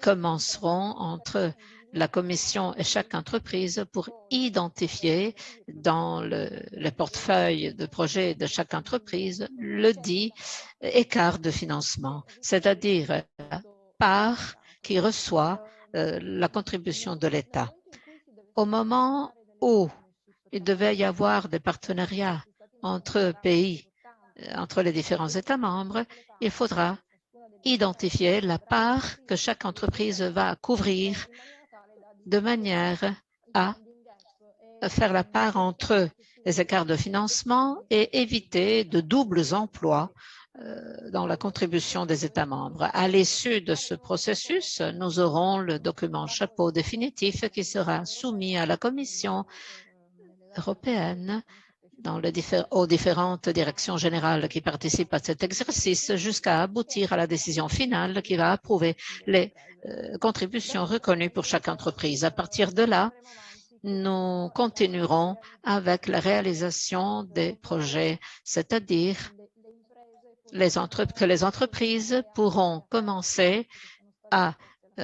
commenceront entre la Commission et chaque entreprise pour identifier dans le portefeuille de projet de chaque entreprise le dit écart de financement, c'est-à-dire la part qui reçoit la contribution de l'État. Au moment où il devait y avoir des partenariats entre pays, entre les différents États membres, il faudra identifier la part que chaque entreprise va couvrir de manière à faire la part entre les écarts de financement et éviter de doubles emplois dans la contribution des États membres. À l'issue de ce processus, nous aurons le document chapeau définitif qui sera soumis à la Commission européenne aux différentes directions générales qui participent à cet exercice jusqu'à aboutir à la décision finale qui va approuver les contributions reconnues pour chaque entreprise. À partir de là, nous continuerons avec la réalisation des projets, c'est-à-dire que les entreprises pourront commencer à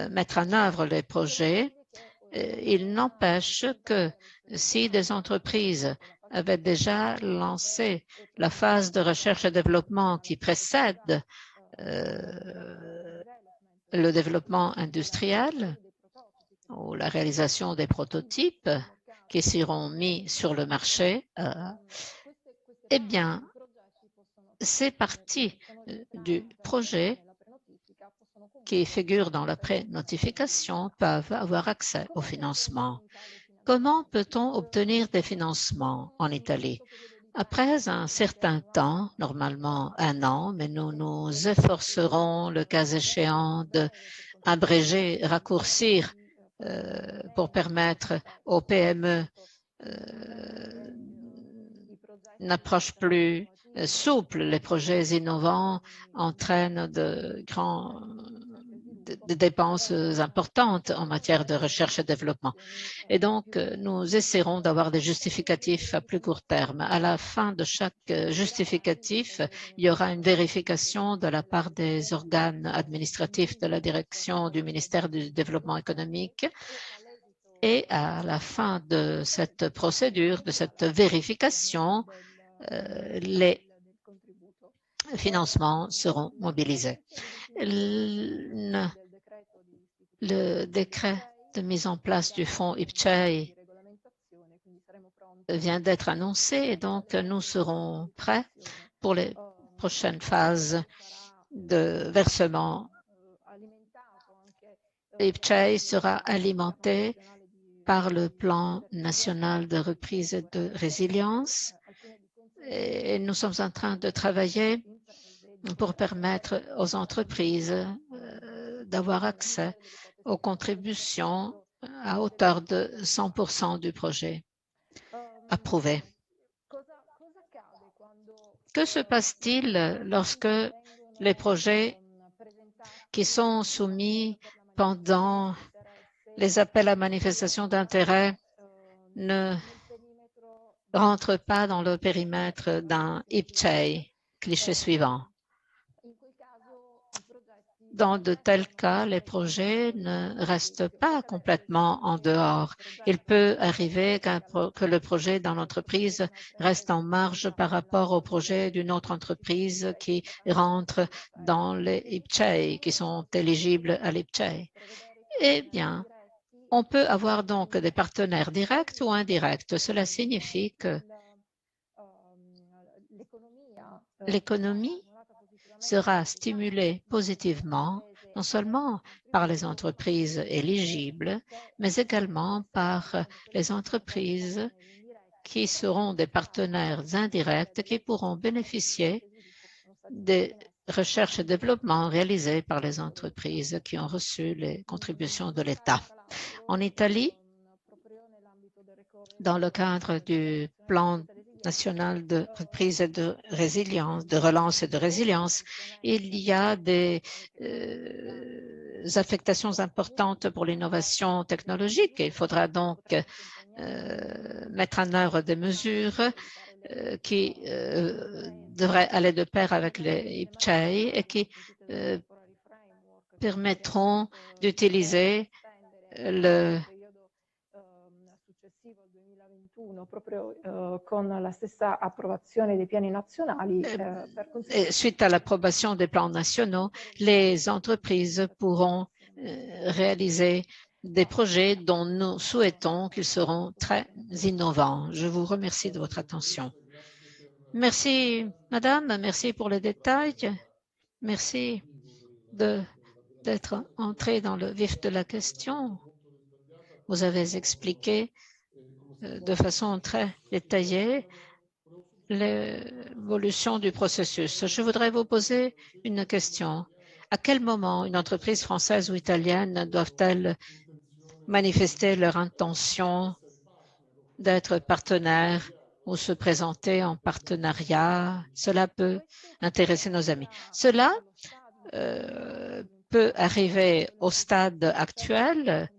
mettre en œuvre les projets. Il n'empêche que si des entreprises avaient déjà lancé la phase de recherche et développement qui précède le développement industriel ou la réalisation des prototypes qui seront mis sur le marché, eh bien, ces parties du projet qui figurent dans la pré-notification peuvent avoir accès au financement. Comment peut-on obtenir des financements en Italie? Après un certain temps, normalement 1 an, mais nous nous efforcerons, le cas échéant, d'abréger, raccourcir pour permettre aux PME une approche plus souple. Les projets innovants entraînent de dépenses importantes en matière de recherche et développement. Et donc, nous essaierons d'avoir des justificatifs à plus court terme. À la fin de chaque justificatif, il y aura une vérification de la part des organes administratifs de la direction du ministère du Développement économique. Et à la fin de cette procédure, de cette vérification, les financements seront mobilisés. Le décret de mise en place du fonds IPCEI vient d'être annoncé et donc nous serons prêts pour les prochaines phases de versement. IPCEI sera alimenté par le plan national de reprise et de résilience et nous sommes en train de travailler pour permettre aux entreprises d'avoir accès aux contributions à hauteur de 100% du projet approuvé. Que se passe-t-il lorsque les projets qui sont soumis pendant les appels à manifestation d'intérêt ne rentrent pas dans le périmètre d'un IPCEI? Cliché suivant. Dans de tels cas, les projets ne restent pas complètement en dehors. Il peut arriver que le projet dans l'entreprise reste en marge par rapport au projet d'une autre entreprise qui rentre dans les IPCEI, qui sont éligibles à l'IPCEI. Eh bien, on peut avoir donc des partenaires directs ou indirects. Cela signifie que l'économie sera stimulée positivement, non seulement par les entreprises éligibles, mais également par les entreprises qui seront des partenaires indirects qui pourront bénéficier des recherches et développements réalisés par les entreprises qui ont reçu les contributions de l'État. En Italie, dans le cadre du plan national de reprise et de résilience, de relance et de résilience, il y a des affectations importantes pour l'innovation technologique. Il faudra donc mettre en œuvre des mesures qui devraient aller de pair avec les IPCEI et qui permettront d'utiliser le suite à l'approbation des plans nationaux, les entreprises pourront réaliser des projets dont nous souhaitons qu'ils seront très innovants. Je vous remercie de votre attention. Merci, Madame. Merci pour les détails. Merci d'être entrée dans le vif de la question. Vous avez expliqué de façon très détaillée l'évolution du processus. Je voudrais vous poser une question. À quel moment une entreprise française ou italienne doivent-elles manifester leur intention d'être partenaire ou se présenter en partenariat? Cela peut intéresser nos amis. Cela peut arriver au stade actuel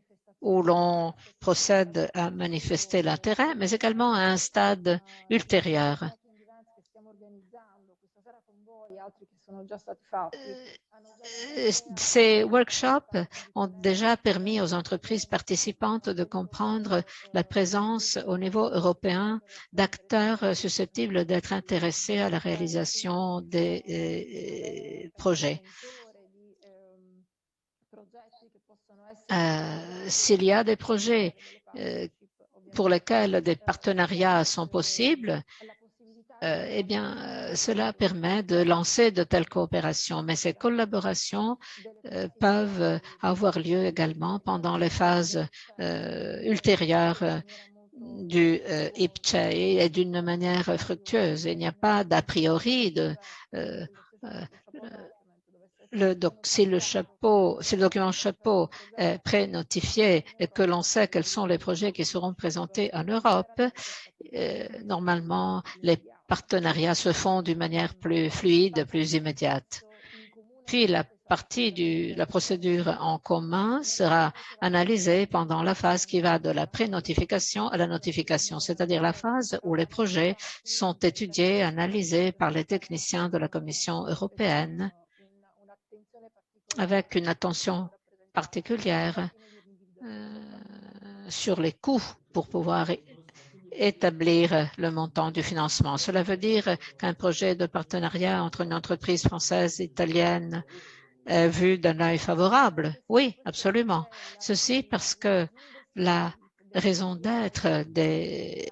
où l'on procède à manifester l'intérêt, mais également à un stade ultérieur. Ces workshops ont déjà permis aux entreprises participantes de comprendre la présence au niveau européen d'acteurs susceptibles d'être intéressés à la réalisation des projets. S'il y a des projets pour lesquels des partenariats sont possibles, eh bien, cela permet de lancer de telles coopérations. Mais ces collaborations peuvent avoir lieu également pendant les phases ultérieures du IPCEI et d'une manière fructueuse. Il n'y a pas d'a priori de si le document chapeau est pré-notifié et que l'on sait quels sont les projets qui seront présentés en Europe, normalement, les partenariats se font d'une manière plus fluide, plus immédiate. Puis, la partie de la procédure en commun sera analysée pendant la phase qui va de la pré-notification à la notification, c'est-à-dire la phase où les projets sont étudiés, analysés par les techniciens de la Commission européenne avec une attention particulière sur les coûts pour pouvoir établir le montant du financement. Cela veut dire qu'un projet de partenariat entre une entreprise française et italienne est vu d'un œil favorable. Oui, absolument. Ceci parce que la raison d'être des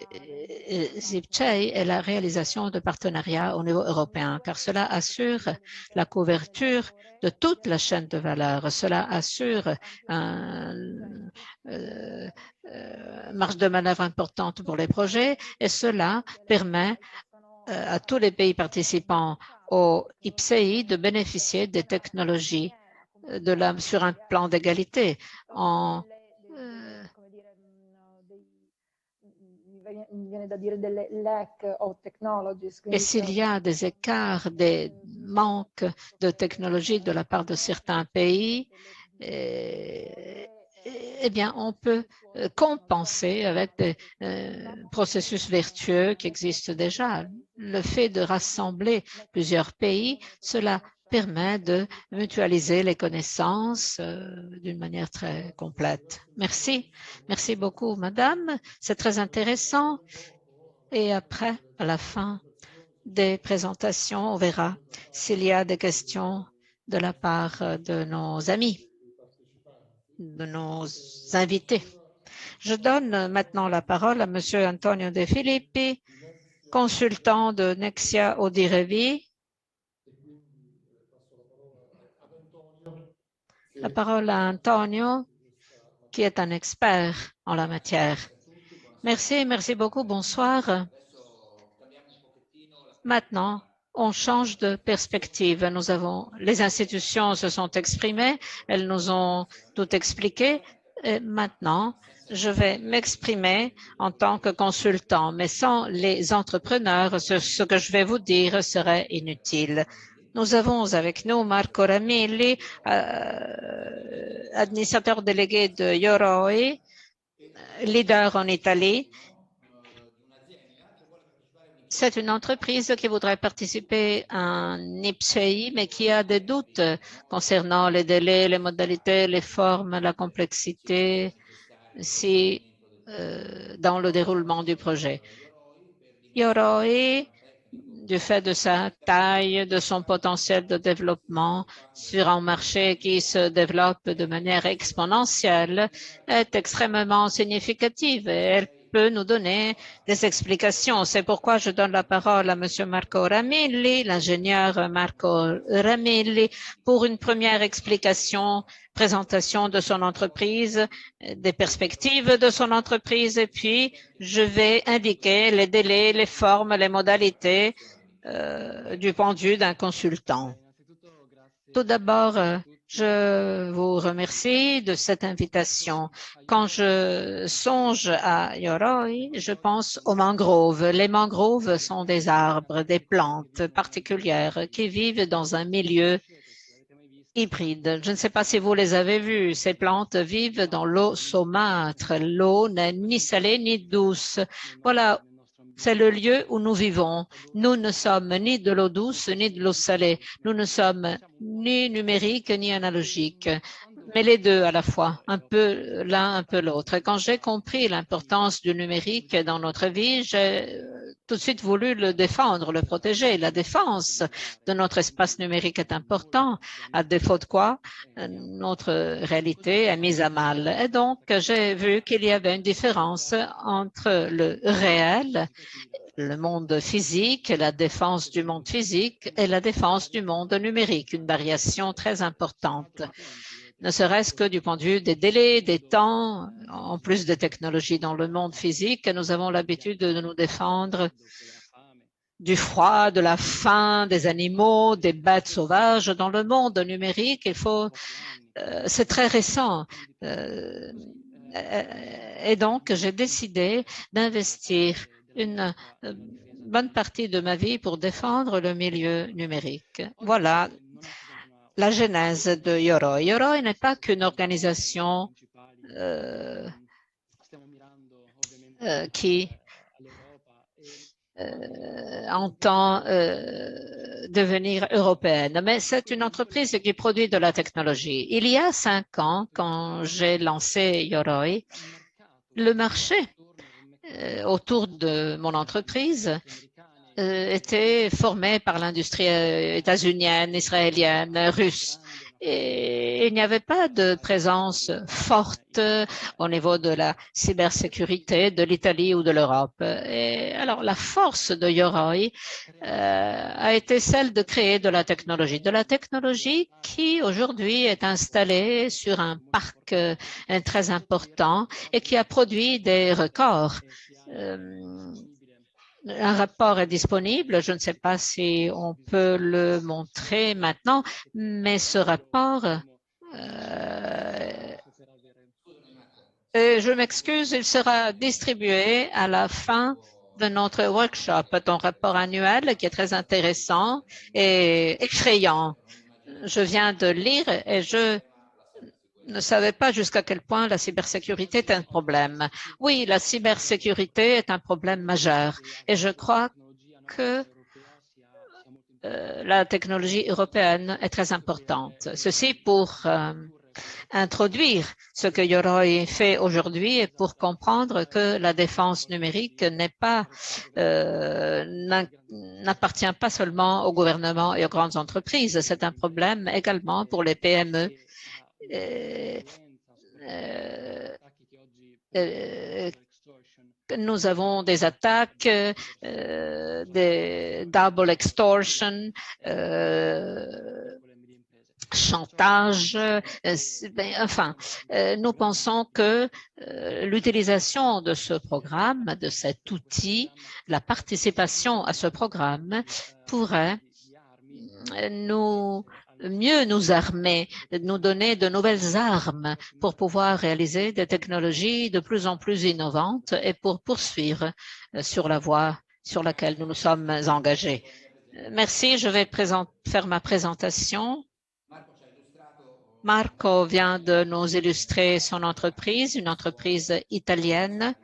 IPCEI est la réalisation de partenariats au niveau européen, car cela assure la couverture de toute la chaîne de valeur. Cela assure une marge de manœuvre importante pour les projets et cela permet à tous les pays participants au IPCEI de bénéficier des technologies sur un plan d'égalité. Et s'il y a des écarts, des manques de technologie de la part de certains pays, eh bien, on peut compenser avec des processus vertueux qui existent déjà. Le fait de rassembler plusieurs pays, cela permet de mutualiser les connaissances d'une manière très complète. Merci. Merci beaucoup, madame. C'est très intéressant. Et après, à la fin des présentations, on verra s'il y a des questions de la part de nos amis, de nos invités. Je donne maintenant la parole à Monsieur Antonio De Filippi, consultant de Nexia Odirevi. La parole à Antonio, qui est un expert en la matière. Merci, merci beaucoup. Bonsoir. Maintenant, on change de perspective. Les institutions se sont exprimées, elles nous ont tout expliqué. Et maintenant, je vais m'exprimer en tant que consultant, mais sans les entrepreneurs, ce que je vais vous dire serait inutile. Nous avons avec nous Marco Ramilli, administrateur délégué de Yoroi, leader en Italie. C'est une entreprise qui voudrait participer à un IPCEI, mais qui a des doutes concernant les délais, les modalités, les formes, la complexité, dans le déroulement du projet. Yoroi, du fait de sa taille, de son potentiel de développement sur un marché qui se développe de manière exponentielle, est extrêmement significative et elle peut nous donner des explications. C'est pourquoi je donne la parole à Monsieur Marco Ramilli, l'ingénieur Marco Ramilli, pour une première explication, présentation de son entreprise, des perspectives de son entreprise, et puis je vais indiquer les délais, les formes, les modalités du point de vue d'un consultant. Tout d'abord, je vous remercie de cette invitation. Quand je songe à Yoroi, je pense aux mangroves. Les mangroves sont des arbres, des plantes particulières qui vivent dans un milieu hybride. Je ne sais pas si vous les avez vus. Ces plantes vivent dans l'eau saumâtre. L'eau n'est ni salée ni douce. Voilà. C'est le lieu où nous vivons. Nous ne sommes ni de l'eau douce ni de l'eau salée. Nous ne sommes ni numériques ni analogiques, mais les deux à la fois, un peu l'un, un peu l'autre. Et quand j'ai compris l'importance du numérique dans notre vie, j'ai tout de suite voulu le défendre, le protéger. La défense de notre espace numérique est important, à défaut de quoi notre réalité est mise à mal. Et donc, j'ai vu qu'il y avait une différence entre le réel, le monde physique, la défense du monde physique et la défense du monde numérique, une variation très importante, ne serait-ce que du point de vue des délais, des temps, en plus des technologies dans le monde physique. Nous avons l'habitude de nous défendre du froid, de la faim, des animaux, des bêtes sauvages. Dans le monde numérique, c'est très récent. Et donc, j'ai décidé d'investir une bonne partie de ma vie pour défendre le milieu numérique. Voilà la genèse de Yoroi. Yoroi n'est pas qu'une organisation qui entend devenir européenne, mais c'est une entreprise qui produit de la technologie. Il y a 5 ans, quand j'ai lancé Yoroi, le marché autour de mon entreprise était formé par l'industrie états-unienne, israélienne, russe. Et il n'y avait pas de présence forte au niveau de la cybersécurité de l'Italie ou de l'Europe. Et alors, la force de Yoroi a été celle de créer de la technologie qui aujourd'hui est installée sur un parc très important et qui a produit des records. Un rapport est disponible. Je ne sais pas si on peut le montrer maintenant, mais ce rapport, je m'excuse, il sera distribué à la fin de notre workshop, un rapport annuel qui est très intéressant et effrayant. Je viens de lire et je ne savais pas jusqu'à quel point la cybersécurité est un problème. Oui, la cybersécurité est un problème majeur et je crois que la technologie européenne est très importante. Ceci pour introduire ce que Yoroi fait aujourd'hui et pour comprendre que la défense numérique n'appartient pas seulement au gouvernement et aux grandes entreprises. C'est un problème également pour les PME. Nous avons des attaques, des double extortion, chantage. Enfin, nous pensons que l'utilisation de ce programme, de cet outil, la participation à ce programme pourrait mieux nous armer, nous donner de nouvelles armes pour pouvoir réaliser des technologies de plus en plus innovantes et pour poursuivre sur la voie sur laquelle nous nous sommes engagés. Merci, je vais faire ma présentation. Marco vient de nous illustrer son entreprise, une entreprise italienne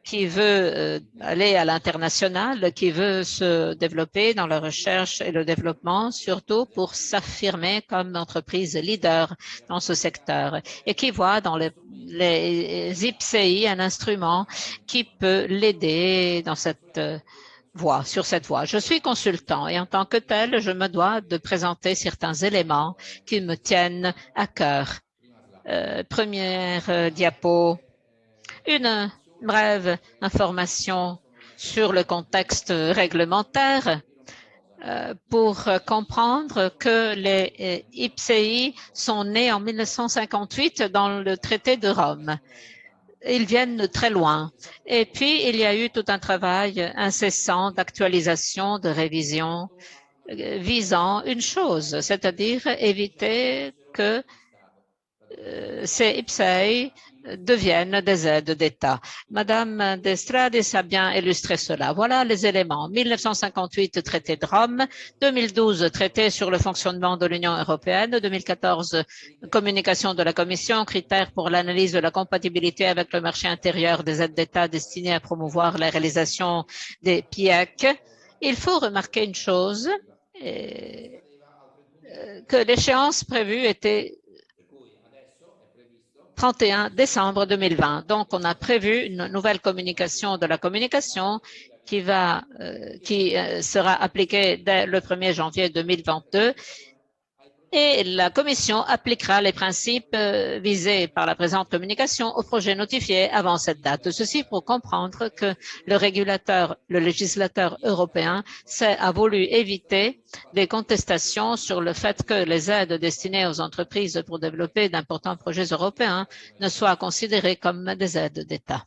qui veut aller à l'international, qui veut se développer dans la recherche et le développement, surtout pour s'affirmer comme entreprise leader dans ce secteur et qui voit dans les IPCI un instrument qui peut l'aider dans cette voie, sur cette voie. Je suis consultant et en tant que tel, je me dois de présenter certains éléments qui me tiennent à cœur. Première diapo. Une brève information sur le contexte réglementaire pour comprendre que les IPCI sont nés en 1958 dans le traité de Rome. Ils viennent de très loin. Et puis, il y a eu tout un travail incessant d'actualisation, de révision visant une chose, c'est-à-dire éviter que ces IPCEI deviennent des aides d'État. Madame d'Estradis a bien illustré cela. Voilà les éléments. 1958, traité de Rome. 2012, traité sur le fonctionnement de l'Union européenne. 2014, communication de la Commission, critères pour l'analyse de la compatibilité avec le marché intérieur des aides d'État destinées à promouvoir la réalisation des PIEC. Il faut remarquer une chose, que l'échéance prévue était 31 décembre 2020. Donc, on a prévu une nouvelle communication de la communication qui sera appliquée dès le 1er janvier 2022. Et la Commission appliquera les principes visés par la présente communication aux projets notifiés avant cette date. Ceci pour comprendre que le législateur européen a voulu éviter des contestations sur le fait que les aides destinées aux entreprises pour développer d'importants projets européens ne soient considérées comme des aides d'État.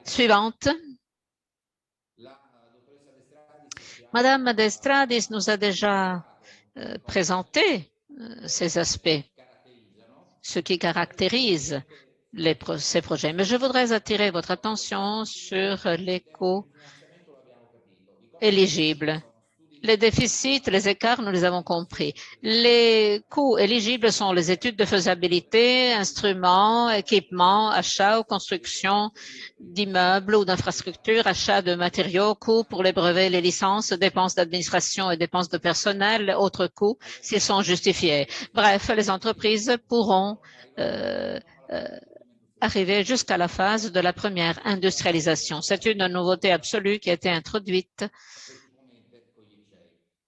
Suivante. Madame d'Estradis nous a déjà présenté ces aspects, ce qui caractérise ces projets. Mais je voudrais attirer votre attention sur les coûts éligibles. Les déficits, les écarts, nous les avons compris. Les coûts éligibles sont les études de faisabilité, instruments, équipements, achats ou construction d'immeubles ou d'infrastructures, achats de matériaux, coûts pour les brevets, les licences, dépenses d'administration et dépenses de personnel, autres coûts s'ils sont justifiés. Bref, les entreprises pourront arriver jusqu'à la phase de la première industrialisation. C'est une nouveauté absolue qui a été introduite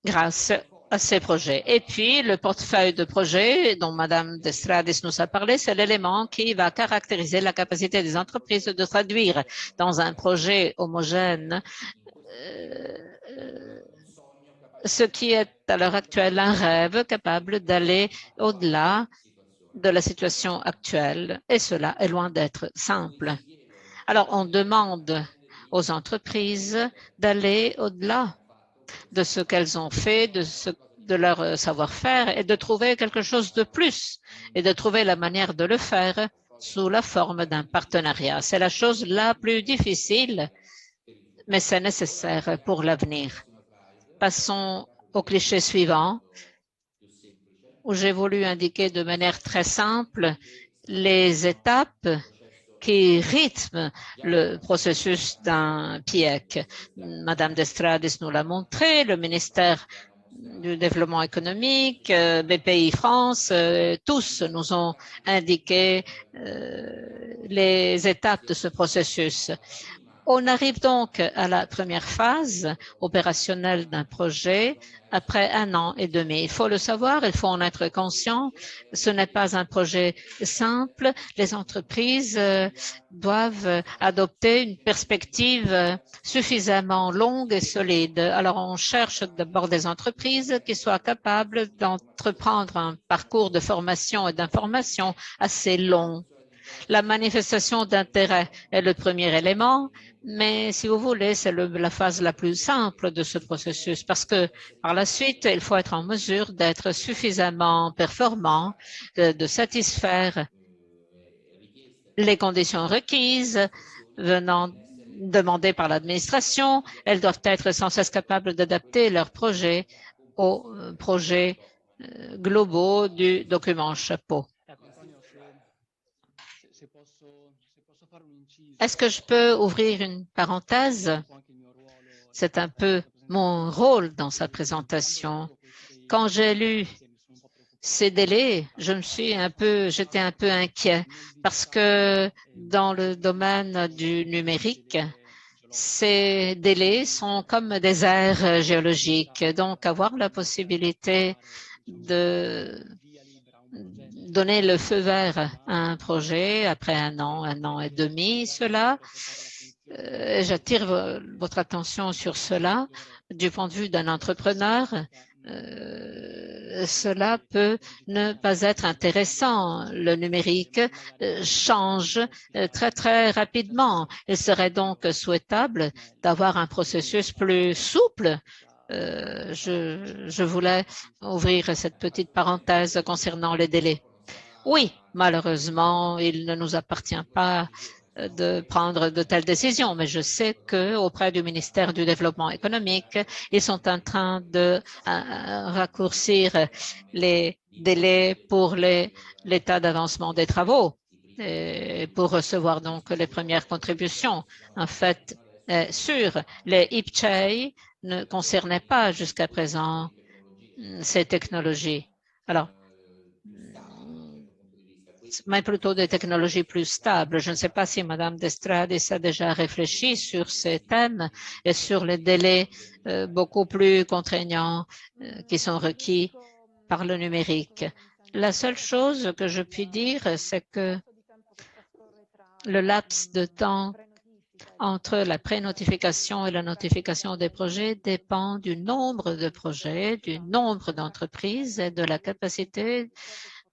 grâce à ces projets. Et puis, le portefeuille de projets dont Madame d'Estradis nous a parlé, c'est l'élément qui va caractériser la capacité des entreprises de traduire dans un projet homogène ce qui est à l'heure actuelle un rêve capable d'aller au-delà de la situation actuelle. Et cela est loin d'être simple. Alors, on demande aux entreprises d'aller au-delà de ce qu'elles ont fait, de leur savoir-faire et de trouver quelque chose de plus et de trouver la manière de le faire sous la forme d'un partenariat. C'est la chose la plus difficile, mais c'est nécessaire pour l'avenir. Passons au cliché suivant, où j'ai voulu indiquer de manière très simple les étapes qui rythme le processus d'un PIEC. Madame d'Estradis nous l'a montré, le ministère du Développement économique, BPI France, tous nous ont indiqué les étapes de ce processus. On arrive donc à la première phase opérationnelle d'un projet après 1 an et demi. Il faut le savoir, il faut en être conscient. Ce n'est pas un projet simple. Les entreprises doivent adopter une perspective suffisamment longue et solide. Alors, on cherche d'abord des entreprises qui soient capables d'entreprendre un parcours de formation et d'information assez long. La manifestation d'intérêt est le premier élément, mais si vous voulez, c'est la phase la plus simple de ce processus parce que par la suite, il faut être en mesure d'être suffisamment performant, de satisfaire les conditions requises venant demandées par l'administration. Elles doivent être sans cesse capables d'adapter leurs projets aux projets globaux du document chapeau. Est-ce que je peux ouvrir une parenthèse? C'est un peu mon rôle dans sa présentation. Quand j'ai lu ces délais, j'étais un peu inquiet parce que dans le domaine du numérique, ces délais sont comme des aires géologiques. Donc, avoir la possibilité donner le feu vert à un projet après un an et demi, cela. J'attire votre attention sur cela. Du point de vue d'un entrepreneur, cela peut ne pas être intéressant. Le numérique change très rapidement. Il serait donc souhaitable d'avoir un processus plus souple. Je voulais ouvrir cette petite parenthèse concernant les délais. Oui, malheureusement, il ne nous appartient pas de prendre de telles décisions, mais je sais qu'auprès du ministère du Développement économique, ils sont en train de raccourcir les délais pour l'état d'avancement des travaux et pour recevoir donc les premières contributions. En fait, sur les IPCEI ne concernaient pas jusqu'à présent ces technologies. Alors, mais plutôt des technologies plus stables. Je ne sais pas si Madame d'Estrades a déjà réfléchi sur ces thèmes et sur les délais beaucoup plus contraignants qui sont requis par le numérique. La seule chose que je puis dire, c'est que le laps de temps entre la pré-notification et la notification des projets dépend du nombre de projets, du nombre d'entreprises et de la capacité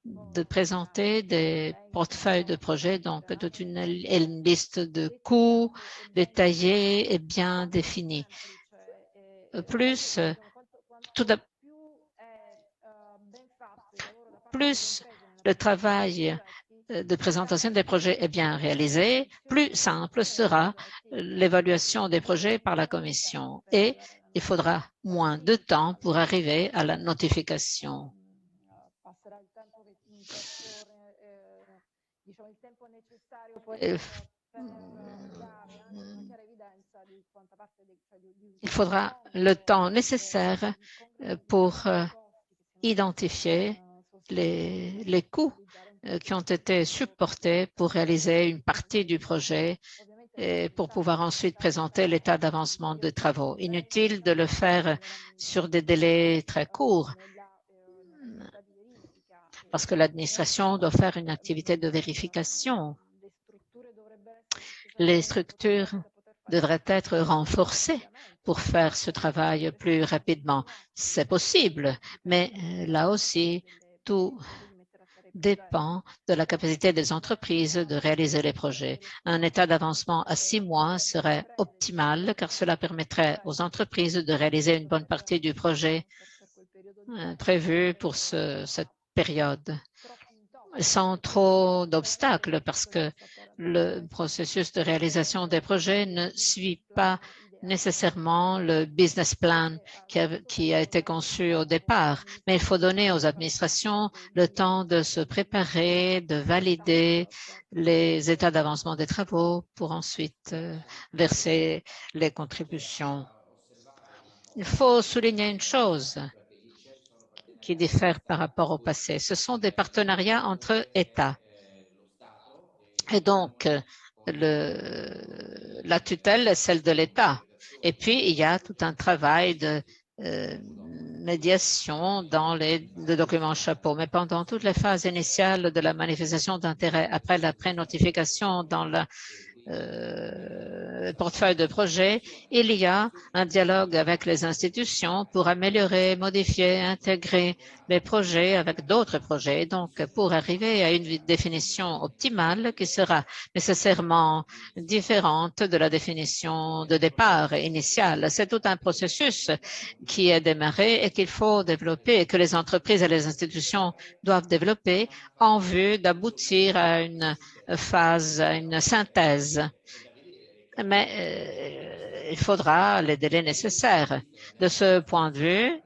de présenter des portefeuilles de projets, donc toute une liste de coûts détaillée et bien définie. Plus le travail de présentation des projets est bien réalisé, plus simple sera l'évaluation des projets par la Commission et il faudra moins de temps pour arriver à la notification. Il faudra le temps nécessaire pour identifier les coûts qui ont été supportés pour réaliser une partie du projet et pour pouvoir ensuite présenter l'état d'avancement des travaux. Inutile de le faire sur des délais très courts parce que l'administration doit faire une activité de vérification. Les structures devraient être renforcées pour faire ce travail plus rapidement. C'est possible, mais là aussi, tout dépend de la capacité des entreprises de réaliser les projets. Un état d'avancement à 6 mois serait optimal car cela permettrait aux entreprises de réaliser une bonne partie du projet prévu pour cette période sans trop d'obstacles parce que le processus de réalisation des projets ne suit pas nécessairement le business plan qui a été conçu au départ. Mais il faut donner aux administrations le temps de se préparer, de valider les états d'avancement des travaux pour ensuite verser les contributions. Il faut souligner une chose qui diffèrent par rapport au passé. Ce sont des partenariats entre États. Et donc, la tutelle est celle de l'État. Et puis, il y a tout un travail de médiation dans les documents chapeau. Mais pendant toutes les phases initiales de la manifestation d'intérêt, après la pré-notification dans la portefeuille de projet, il y a un dialogue avec les institutions pour améliorer, modifier, intégrer les projets avec d'autres projets. Donc, pour arriver à une définition optimale qui sera nécessairement différente de la définition de départ initiale. C'est tout un processus qui est démarré et qu'il faut développer et que les entreprises et les institutions doivent développer en vue d'aboutir à une phase, à une synthèse. Mais il faudra les délais nécessaires. De ce point de vue,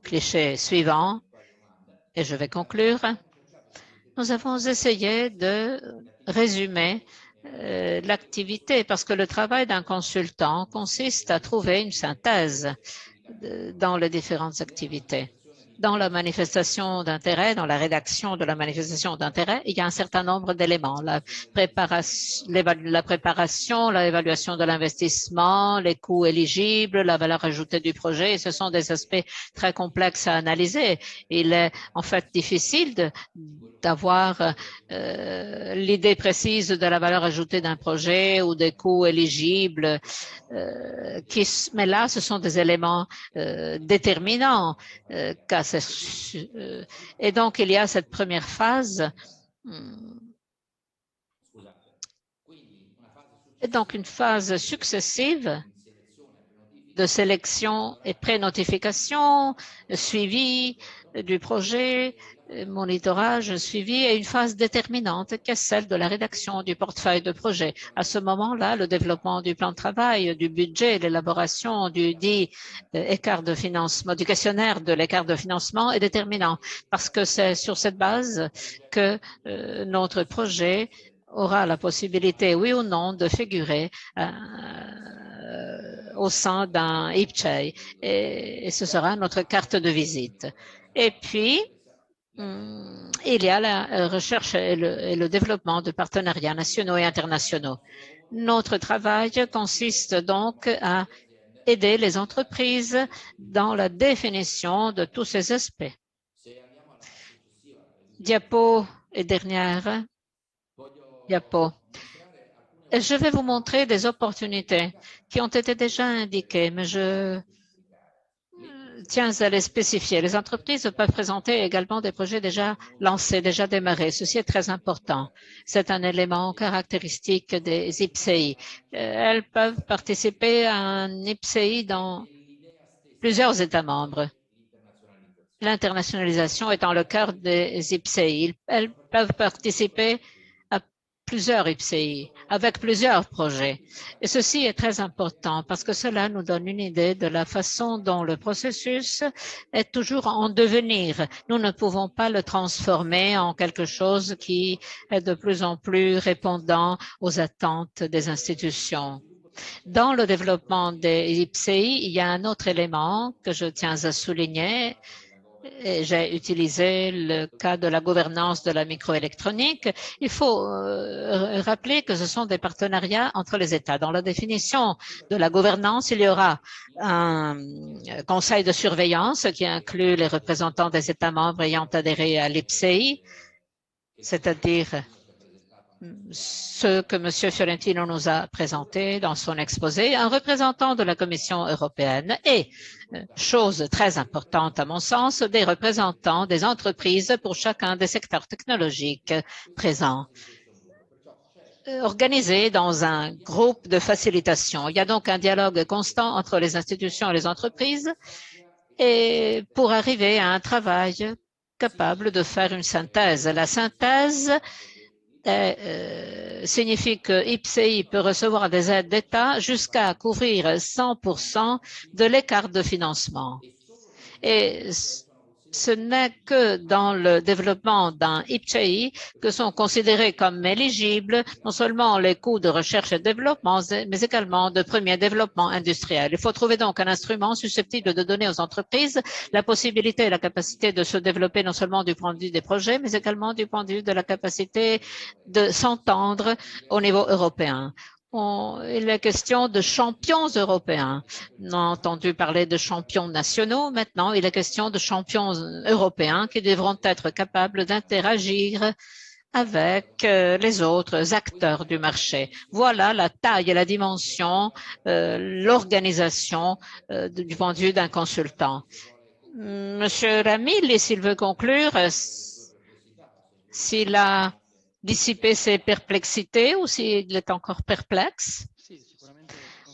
cliché suivant, et je vais conclure, nous avons essayé de résumer l'activité parce que le travail d'un consultant consiste à trouver une synthèse dans les différentes activités. Dans la manifestation d'intérêt, dans la rédaction de la manifestation d'intérêt, il y a un certain nombre d'éléments. La préparation, l'évaluation de l'investissement, les coûts éligibles, la valeur ajoutée du projet. Ce sont des aspects très complexes à analyser. Il est en fait difficile d'avoir l'idée précise de la valeur ajoutée d'un projet ou des coûts éligibles. Mais là, ce sont des éléments déterminants. Et donc, il y a cette première phase. Et donc, une phase successive de sélection et pré-notification, suivi du projet, monitorage, suivi et une phase déterminante qui est celle de la rédaction du portefeuille de projet. À ce moment-là, le développement du plan de travail, du budget, l'élaboration du dit écart de financement, du questionnaire de l'écart de financement est déterminant parce que c'est sur cette base que notre projet aura la possibilité, oui ou non, de figurer au sein d'un IPCEI et ce sera notre carte de visite. Et puis, il y a la recherche et le développement de partenariats nationaux et internationaux. Notre travail consiste donc à aider les entreprises dans la définition de tous ces aspects. Diapo et dernière diapo. Et je vais vous montrer des opportunités qui ont été déjà indiquées, mais je tiens à les spécifier. Les entreprises peuvent présenter également des projets déjà lancés, déjà démarrés. Ceci est très important. C'est un élément caractéristique des IPCEI. Elles peuvent participer à un IPCEI dans plusieurs États membres. L'internationalisation étant le cœur des IPCEI. Elles peuvent participer à plusieurs IPCEI, avec plusieurs projets. Et ceci est très important parce que cela nous donne une idée de la façon dont le processus est toujours en devenir. Nous ne pouvons pas le transformer en quelque chose qui est de plus en plus répondant aux attentes des institutions. Dans le développement des IPCEI, il y a un autre élément que je tiens à souligner. J'ai utilisé le cas de la gouvernance de la microélectronique. Il faut rappeler que ce sont des partenariats entre les États. Dans la définition de la gouvernance, il y aura un conseil de surveillance qui inclut les représentants des États membres ayant adhéré à l'IPCEI, c'est-à-dire ce que M. Fiorentino nous a présenté dans son exposé, un représentant de la Commission européenne et, chose très importante à mon sens, des représentants des entreprises pour chacun des secteurs technologiques présents, organisés dans un groupe de facilitation. Il y a donc un dialogue constant entre les institutions et les entreprises et pour arriver à un travail capable de faire une synthèse. La synthèse signifie que IPCEI peut recevoir des aides d'État jusqu'à couvrir 100% de l'écart de financement. Et ce n'est que dans le développement d'un IPCEI que sont considérés comme éligibles non seulement les coûts de recherche et de développement, mais également de premier développement industriel. Il faut trouver donc un instrument susceptible de donner aux entreprises la possibilité et la capacité de se développer non seulement du point de vue des projets, mais également du point de vue de la capacité de s'entendre au niveau européen. Il est question de champions européens. On a entendu parler de champions nationaux. Maintenant, il est question de champions européens qui devront être capables d'interagir avec les autres acteurs du marché. Voilà la taille et la dimension, l'organisation du point de vue d'un consultant. Monsieur Ramil, s'il veut conclure, s'il a dissiper ses perplexités ou s'il est encore perplexe?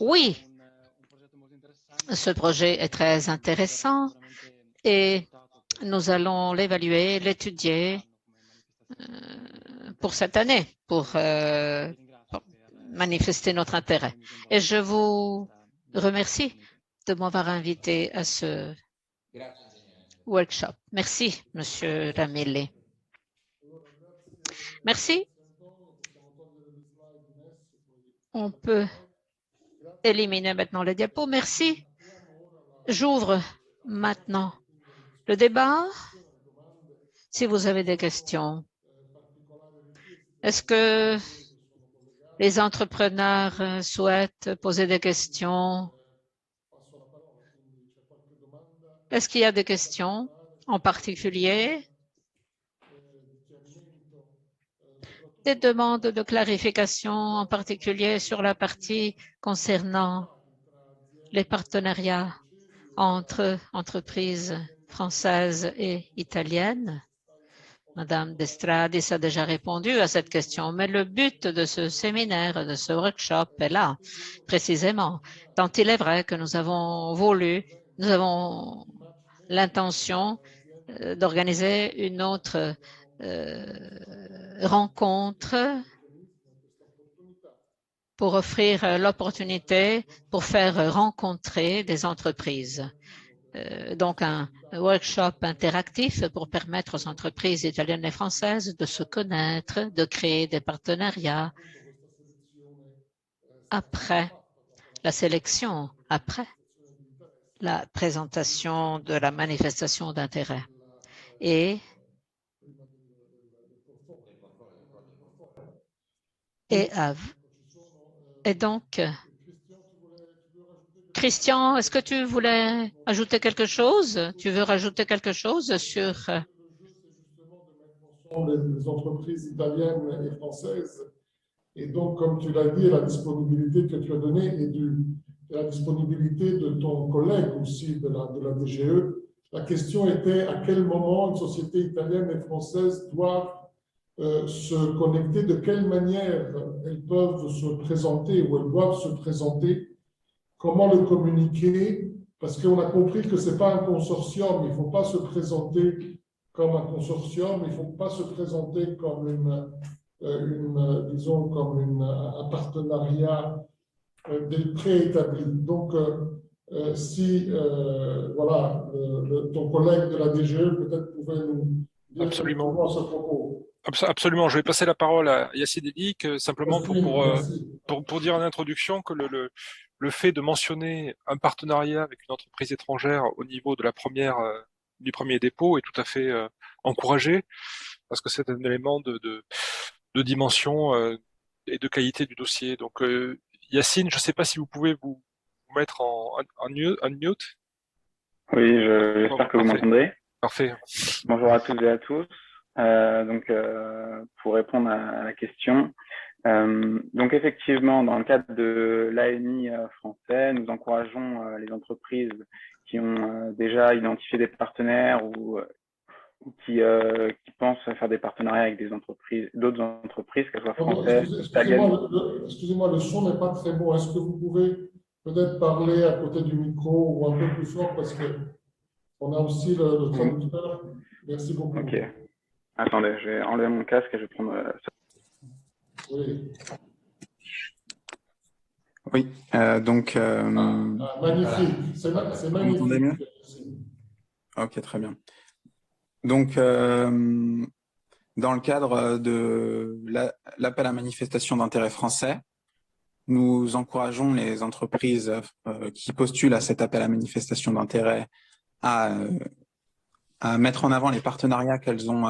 Oui, ce projet est très intéressant et nous allons l'évaluer, l'étudier pour cette année, pour manifester notre intérêt. Et je vous remercie de m'avoir invité à ce workshop. Merci, Monsieur Ramilli. Merci. On peut éliminer maintenant les diapos. Merci. J'ouvre maintenant Le débat, si vous avez des questions, est-ce que les entrepreneurs souhaitent poser des questions? Est-ce qu'il y a des questions en particulier? Des demandes de clarification, en particulier sur la partie concernant les partenariats entre entreprises françaises et italiennes. Madame Destradis a déjà répondu à cette question, mais le but de ce séminaire, de ce workshop est là, précisément, tant il est vrai que nous avons l'intention d'organiser une autre rencontre pour offrir l'opportunité pour faire rencontrer des entreprises. Donc, un workshop interactif pour permettre aux entreprises italiennes et françaises de se connaître, de créer des partenariats après la sélection, après la présentation de la manifestation d'intérêt. Et donc, Christian, est-ce que tu voulais ajouter quelque chose? Tu veux rajouter quelque chose sur… les entreprises italiennes et françaises. Et donc, comme tu l'as dit, la disponibilité que tu as donnée et la disponibilité de ton collègue aussi de la DGE, la question était à quel moment une société italienne et française doivent se connecter, de quelle manière elles peuvent se présenter ou elles doivent se présenter, comment le communiquer, parce qu'on a compris que ce n'est pas un consortium, il ne faut pas se présenter comme un consortium, il ne faut pas se présenter comme disons, comme un partenariat préétabli. Donc, si voilà, ton collègue de la DGE peut-être pouvait nous dire absolument à ce propos. Absolument. Je vais passer la parole à Yacine Elik, simplement pour dire en introduction que le fait de mentionner un partenariat avec une entreprise étrangère au niveau de du premier dépôt est tout à fait encouragé, parce que c'est un élément de dimension et de qualité du dossier. Donc, Yacine, je ne sais pas si vous pouvez vous mettre en mute. Oui, j'espère que vous m'entendez. Parfait. Bonjour à toutes et à tous. Pour répondre à la question, donc effectivement, dans le cadre de l'AMI français, nous encourageons les entreprises qui ont déjà identifié des partenaires ou qui pensent faire des partenariats avec d'autres entreprises, qu'elles soient françaises, italiennes. Excusez-moi, le son n'est pas très bon. Est-ce que vous pouvez peut-être parler à côté du micro ou un peu plus fort, parce qu'on a aussi le traducteur. Merci beaucoup. Ok. Attendez, je vais enlever mon casque et je vais prendre ça. Oui. Oui, donc… magnifique, c'est magnifique. Vous m'entendez mieux? Ok, très bien. Donc, dans le cadre de l'appel à manifestation d'intérêt français, nous encourageons les entreprises qui postulent à cet appel à manifestation d'intérêt à mettre en avant les partenariats qu'elles ont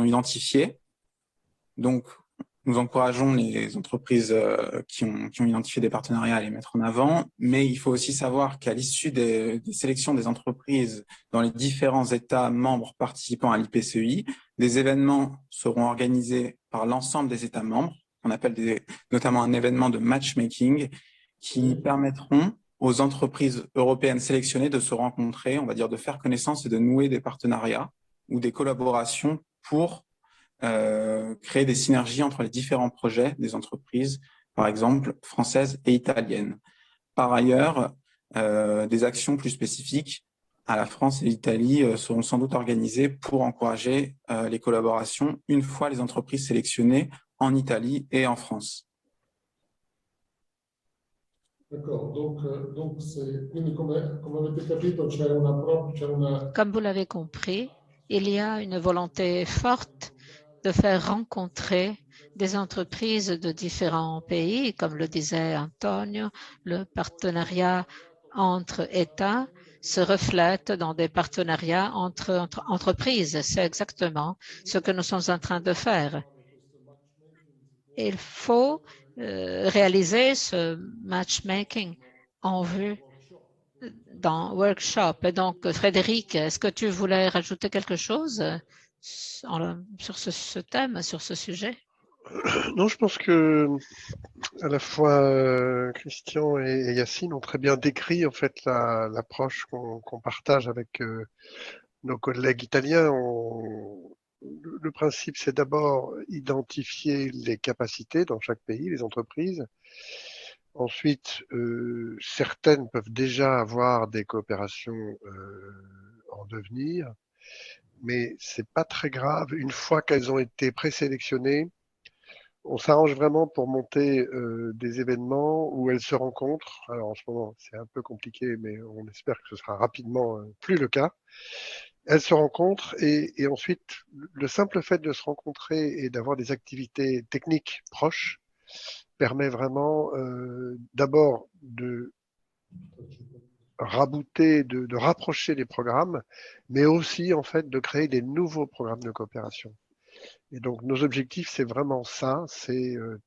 identifiés. Donc, nous encourageons les entreprises qui ont identifié des partenariats à les mettre en avant, mais il faut aussi savoir qu'à l'issue des sélections des entreprises dans les différents États membres participant à l'IPCEI, des événements seront organisés par l'ensemble des États membres, qu'on appelle notamment un événement de matchmaking, qui permettront aux entreprises européennes sélectionnées de se rencontrer, on va dire de faire connaissance et de nouer des partenariats ou des collaborations pour créer des synergies entre les différents projets des entreprises, par exemple françaises et italiennes. Par ailleurs, des actions plus spécifiques à la France et l'Italie seront sans doute organisées pour encourager les collaborations une fois les entreprises sélectionnées en Italie et en France. D'accord, donc comme vous l'avez compris, il y a une volonté forte de faire rencontrer des entreprises de différents pays, comme le disait Antonio, le partenariat entre États se reflète dans des partenariats entre entreprises. C'est exactement ce que nous sommes en train de faire. Il faut réaliser ce matchmaking en vue dans workshop. Et donc, Frédéric, est-ce que tu voulais rajouter quelque chose sur ce thème, sur ce sujet? Non, je pense que à la fois Christian et Yacine ont très bien décrit en fait l'approche qu'on partage avec nos collègues italiens. Le principe, c'est d'abord identifier les capacités dans chaque pays, les entreprises. Ensuite, certaines peuvent déjà avoir des coopérations en devenir, mais c'est pas très grave. Une fois qu'elles ont été présélectionnées, on s'arrange vraiment pour monter des événements où elles se rencontrent. Alors en ce moment, c'est un peu compliqué, mais on espère que ce sera rapidement plus le cas. Elles se rencontrent et ensuite, le simple fait de se rencontrer et d'avoir des activités techniques proches permet vraiment d'abord de rabouter, de rapprocher les programmes, mais aussi en fait de créer des nouveaux programmes de coopération. Et donc nos objectifs, c'est vraiment ça, c'est de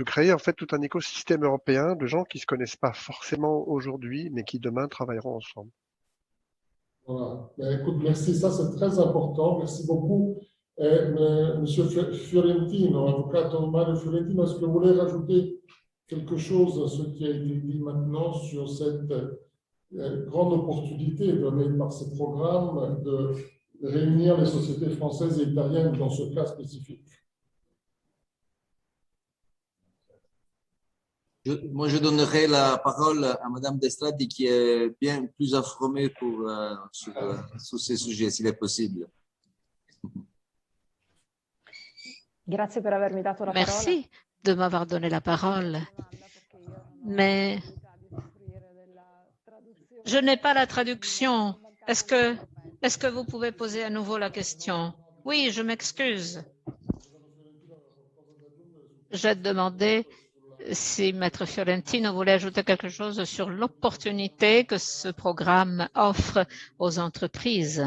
créer en fait tout un écosystème européen de gens qui se connaissent pas forcément aujourd'hui, mais qui demain travailleront ensemble. Voilà. Ben, écoute, merci, ça c'est très important. Merci beaucoup. Monsieur Fiorentino, avvocato Mario Fiorentino, est-ce que vous voulez rajouter quelque chose à ce qui a été dit maintenant sur cette grande opportunité donnée par ce programme de réunir les sociétés françaises et italiennes dans ce cas spécifique? Moi, je donnerai la parole à Madame Destrati qui est bien plus informée sur ces sujets, s'il est possible. Merci de m'avoir donné la parole, mais je n'ai pas la traduction. Est-ce que vous pouvez poser à nouveau la question? Oui, je m'excuse. J'ai demandé si Maître Fiorentino voulait ajouter quelque chose sur l'opportunité que ce programme offre aux entreprises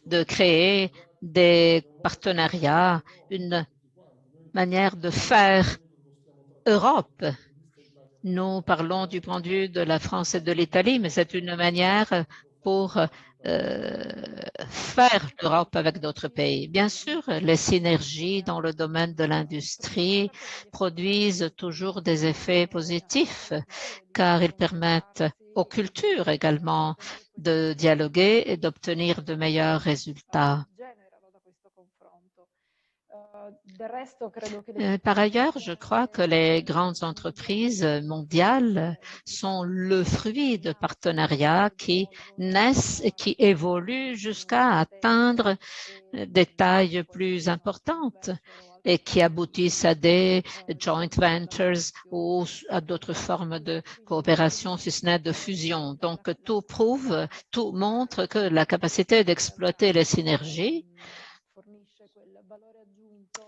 de créer des partenariats, une manière de faire Europe. Nous parlons du point de vue de la France et de l'Italie, mais c'est une manière pour faire l'Europe avec d'autres pays. Bien sûr, les synergies dans le domaine de l'industrie produisent toujours des effets positifs car ils permettent aux cultures également de dialoguer et d'obtenir de meilleurs résultats. Par ailleurs, je crois que les grandes entreprises mondiales sont le fruit de partenariats qui naissent et qui évoluent jusqu'à atteindre des tailles plus importantes et qui aboutissent à des joint ventures ou à d'autres formes de coopération, si ce n'est de fusion. Donc, tout montre que la capacité d'exploiter les synergies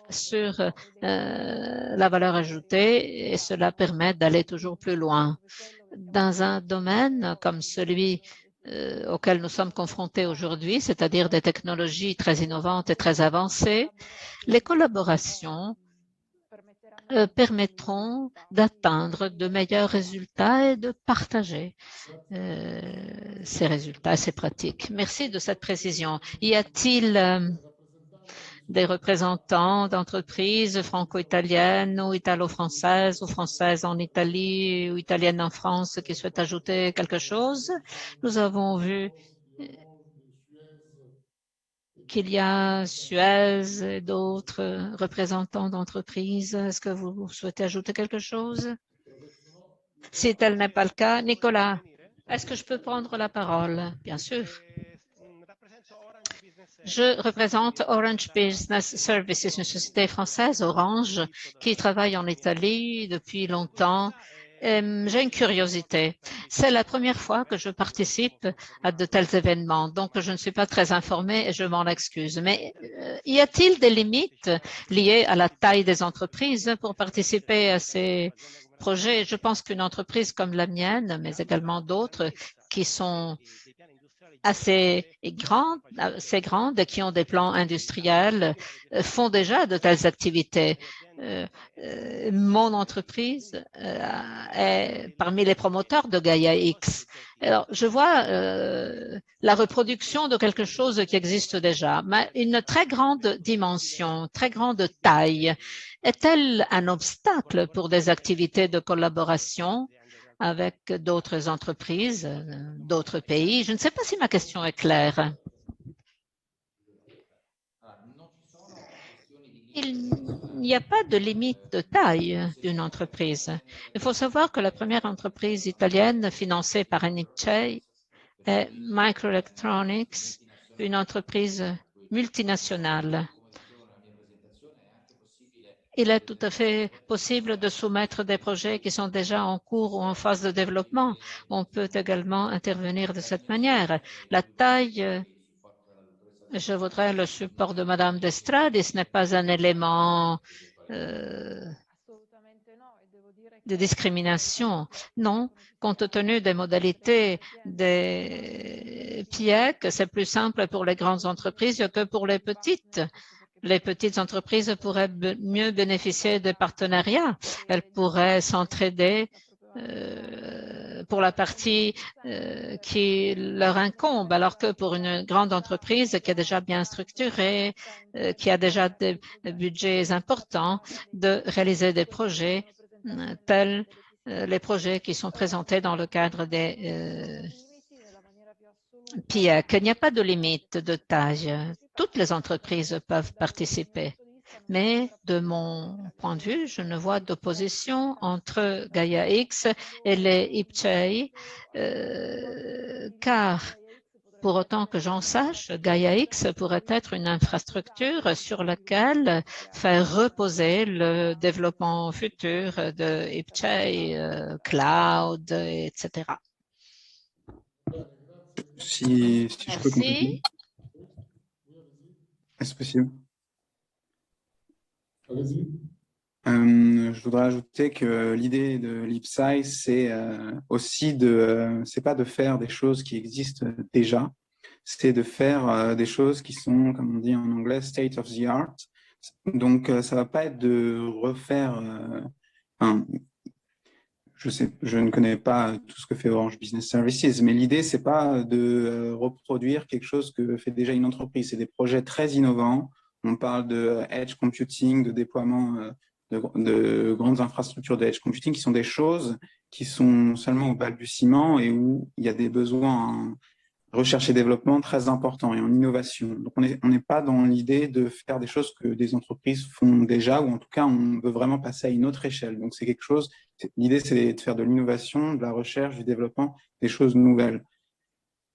sur la valeur ajoutée et cela permet d'aller toujours plus loin. Dans un domaine comme celui auquel nous sommes confrontés aujourd'hui, c'est-à-dire des technologies très innovantes et très avancées, les collaborations permettront d'atteindre de meilleurs résultats et de partager ces résultats, ces pratiques. Merci de cette précision. Y a-t-il des représentants d'entreprises franco-italiennes ou italo-françaises ou françaises en Italie ou italiennes en France qui souhaitent ajouter quelque chose? Nous avons vu qu'il y a Suez et d'autres représentants d'entreprises. Est-ce que vous souhaitez ajouter quelque chose? Si tel n'est pas le cas, Nicolas, est-ce que je peux prendre la parole? Bien sûr. Je représente Orange Business Services, une société française, Orange, qui travaille en Italie depuis longtemps J'ai une curiosité. C'est la première fois que je participe à de tels événements, donc je ne suis pas très informée et je m'en excuse. Mais y a-t-il des limites liées à la taille des entreprises pour participer à ces projets? Je pense qu'une entreprise comme la mienne, mais également d'autres qui sont assez grandes, qui ont des plans industriels, font déjà de telles activités. Mon entreprise est parmi les promoteurs de Gaia X. Alors, je vois la reproduction de quelque chose qui existe déjà, mais une très grande dimension, très grande taille. Est-elle un obstacle pour des activités de collaboration avec d'autres entreprises, d'autres pays? Je ne sais pas si ma question est claire. Il n'y a pas de limite de taille d'une entreprise. Il faut savoir que la première entreprise italienne financée par NIPCEI est Microelectronics, une entreprise multinationale. Il est tout à fait possible de soumettre des projets qui sont déjà en cours ou en phase de développement. On peut également intervenir de cette manière. La taille, je voudrais le support de Madame d'Estrade, ce n'est pas un élément de discrimination. Non, compte tenu des modalités des PIEC, c'est plus simple pour les grandes entreprises que pour les petites. Les petites entreprises pourraient mieux bénéficier de partenariats. Elles pourraient s'entraider pour la partie qui leur incombe, alors que pour une grande entreprise qui est déjà bien structurée, qui a déjà des budgets importants, de réaliser des projets tels les projets qui sont présentés dans le cadre des PIEC. Il n'y a pas de limite de taille. Toutes les entreprises peuvent participer. Mais de mon point de vue, je ne vois d'opposition entre Gaia X et les IPCEI, car pour autant que j'en sache, Gaia X pourrait être une infrastructure sur laquelle faire reposer le développement futur de IPCEI, cloud, etc. Si je peux compléter. Est-ce possible? Allez-y. Je voudrais ajouter que l'idée de l'IPSAI, c'est aussi c'est pas de faire des choses qui existent déjà, c'est de faire des choses qui sont, comme on dit en anglais, state of the art. Donc, ça va pas être de refaire. Je ne connais pas tout ce que fait Orange Business Services, mais l'idée, c'est pas de reproduire quelque chose que fait déjà une entreprise. C'est des projets très innovants. On parle de edge computing, de déploiement de grandes infrastructures de edge computing, qui sont des choses qui sont seulement au balbutiement et où il y a des besoins en recherche et développement très importants et en innovation. Donc, on n'est pas dans l'idée de faire des choses que des entreprises font déjà, ou en tout cas, on veut vraiment passer à une autre échelle. Donc, c'est quelque chose, l'idée, c'est de faire de l'innovation, de la recherche, du développement, des choses nouvelles.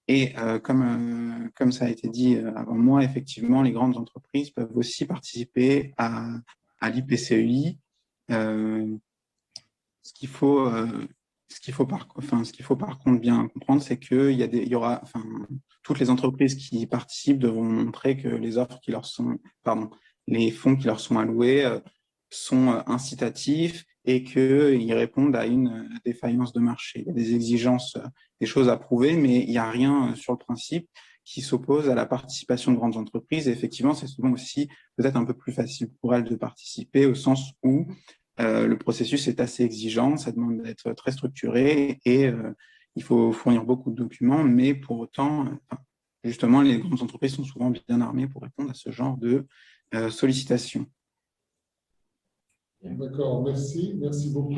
Et comme ça a été dit avant moi, effectivement, les grandes entreprises peuvent aussi participer à l'IPCEI. Ce qu'il faut par contre bien comprendre, c'est qu'il y aura, toutes les entreprises qui participent devront montrer que les offres qui leur sont, les fonds qui leur sont alloués sont incitatifs et qu'ils répondent à une défaillance de marché. Il y a des exigences, des choses à prouver, mais il n'y a rien sur le principe qui s'oppose à la participation de grandes entreprises. Et effectivement, c'est souvent aussi peut-être un peu plus facile pour elles de participer, au sens où le processus est assez exigeant, ça demande d'être très structuré et il faut fournir beaucoup de documents, mais pour autant, justement, les grandes entreprises sont souvent bien armées pour répondre à ce genre de sollicitations. D'accord, merci beaucoup.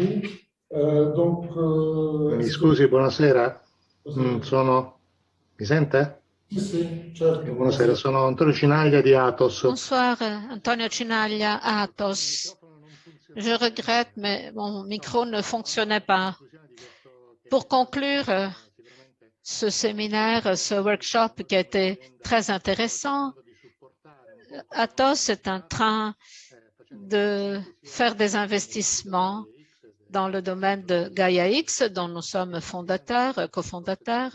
Mi scusi, buonasera. Mi sente? Sì, certo. Buonasera, sono Antonio Cinaglia di Atos. Bonsoir, Antonio Cinaglia, Atos. Je regrette, mais mon micro ne fonctionnait pas. Pour conclure ce séminaire, ce workshop qui a été très intéressant, Atos est en train de faire des investissements dans le domaine de Gaia X, dont nous sommes fondateurs, cofondateurs,